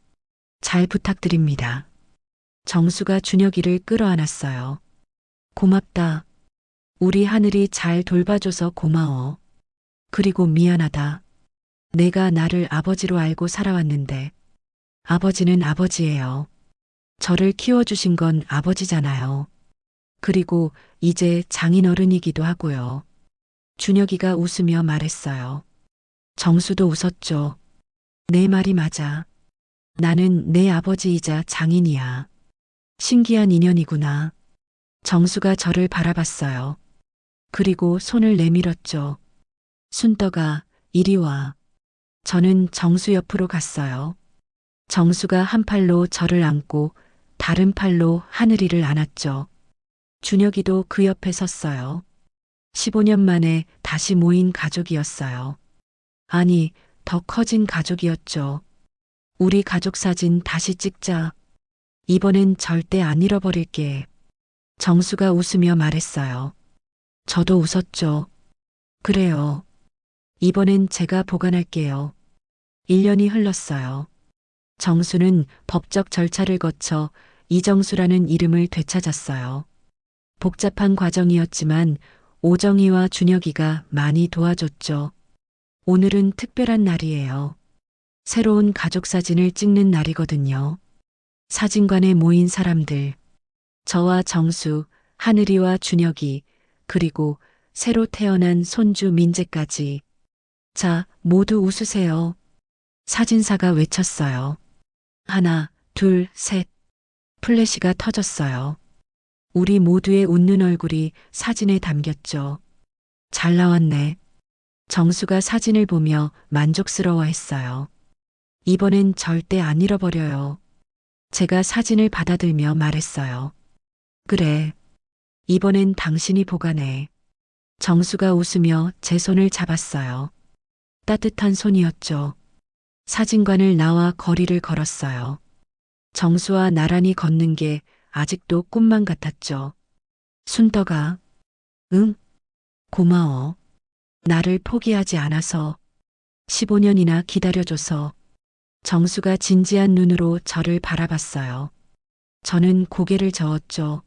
잘 부탁드립니다. 정수가 준혁이를 끌어안았어요. 고맙다. 우리 하늘이 잘 돌봐줘서 고마워. 그리고 미안하다. 내가 나를 아버지로 알고 살아왔는데 아버지는 아버지예요. 저를 키워주신 건 아버지잖아요. 그리고 이제 장인어른이기도 하고요. 준혁이가 웃으며 말했어요. 정수도 웃었죠. 내 말이 맞아. 나는 내 아버지이자 장인이야. 신기한 인연이구나. 정수가 저를 바라봤어요. 그리고 손을 내밀었죠. 순떡아, 이리 와. 저는 정수 옆으로 갔어요. 정수가 한 팔로 저를 안고 다른 팔로 하늘이를 안았죠. 준혁이도 그 옆에 섰어요. 15년 만에 다시 모인 가족이었어요. 아니, 더 커진 가족이었죠. 우리 가족 사진 다시 찍자. 이번엔 절대 안 잃어버릴게. 정수가 웃으며 말했어요. 저도 웃었죠. 그래요. 이번엔 제가 보관할게요. 1년이 흘렀어요. 정수는 법적 절차를 거쳐 이정수라는 이름을 되찾았어요. 복잡한 과정이었지만 오정이와 준혁이가 많이 도와줬죠. 오늘은 특별한 날이에요. 새로운 가족 사진을 찍는 날이거든요. 사진관에 모인 사람들, 저와 정수, 하늘이와 준혁이, 그리고 새로 태어난 손주 민재까지. 자, 모두 웃으세요. 사진사가 외쳤어요. 하나, 둘, 셋. 플래시가 터졌어요. 우리 모두의 웃는 얼굴이 사진에 담겼죠. 잘 나왔네. 정수가 사진을 보며 만족스러워했어요. 이번엔 절대 안 잃어버려요. 제가 사진을 받아들며 말했어요. 그래. 이번엔 당신이 보관해. 정수가 웃으며 제 손을 잡았어요. 따뜻한 손이었죠. 사진관을 나와 거리를 걸었어요. 정수와 나란히 걷는 게 아직도 꿈만 같았죠. 순떡아. 응? 고마워. 나를 포기하지 않아서 15년이나 기다려줘서. 정수가 진지한 눈으로 저를 바라봤어요. 저는 고개를 저었죠.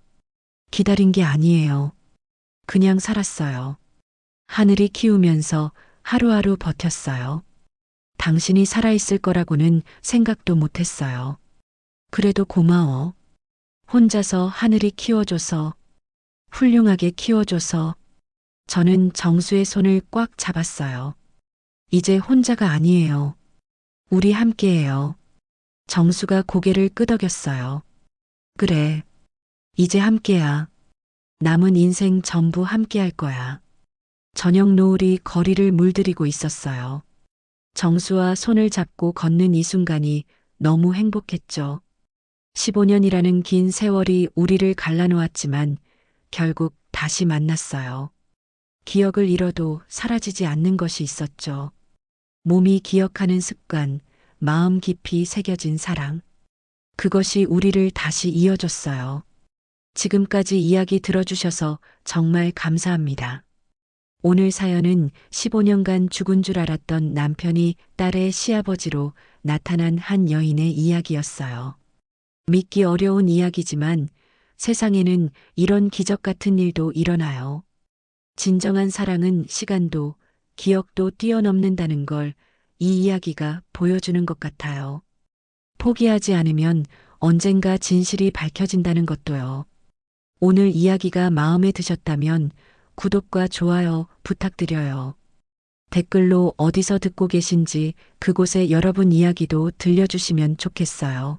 기다린 게 아니에요. 그냥 살았어요. 하늘이 키우면서 하루하루 버텼어요. 당신이 살아있을 거라고는 생각도 못했어요. 그래도 고마워. 혼자서 하늘이 키워줘서, 훌륭하게 키워줘서. 저는 정수의 손을 꽉 잡았어요. 이제 혼자가 아니에요. 우리 함께해요. 정수가 고개를 끄덕였어요. 그래. 이제 함께야. 남은 인생 전부 함께할 거야. 저녁 노을이 거리를 물들이고 있었어요. 정수와 손을 잡고 걷는 이 순간이 너무 행복했죠. 15년이라는 긴 세월이 우리를 갈라놓았지만 결국 다시 만났어요. 기억을 잃어도 사라지지 않는 것이 있었죠. 몸이 기억하는 습관, 마음 깊이 새겨진 사랑. 그것이 우리를 다시 이어줬어요. 지금까지 이야기 들어주셔서 정말 감사합니다. 오늘 사연은 15년간 죽은 줄 알았던 남편이 딸의 시아버지로 나타난 한 여인의 이야기였어요. 믿기 어려운 이야기지만 세상에는 이런 기적 같은 일도 일어나요. 진정한 사랑은 시간도 기억도 뛰어넘는다는 걸 이 이야기가 보여주는 것 같아요. 포기하지 않으면 언젠가 진실이 밝혀진다는 것도요. 오늘 이야기가 마음에 드셨다면 구독과 좋아요 부탁드려요. 댓글로 어디서 듣고 계신지 그곳에 여러분 이야기도 들려주시면 좋겠어요.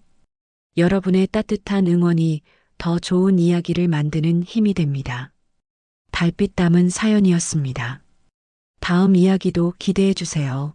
여러분의 따뜻한 응원이 더 좋은 이야기를 만드는 힘이 됩니다. 달빛 담은 사연이었습니다. 다음 이야기도 기대해 주세요.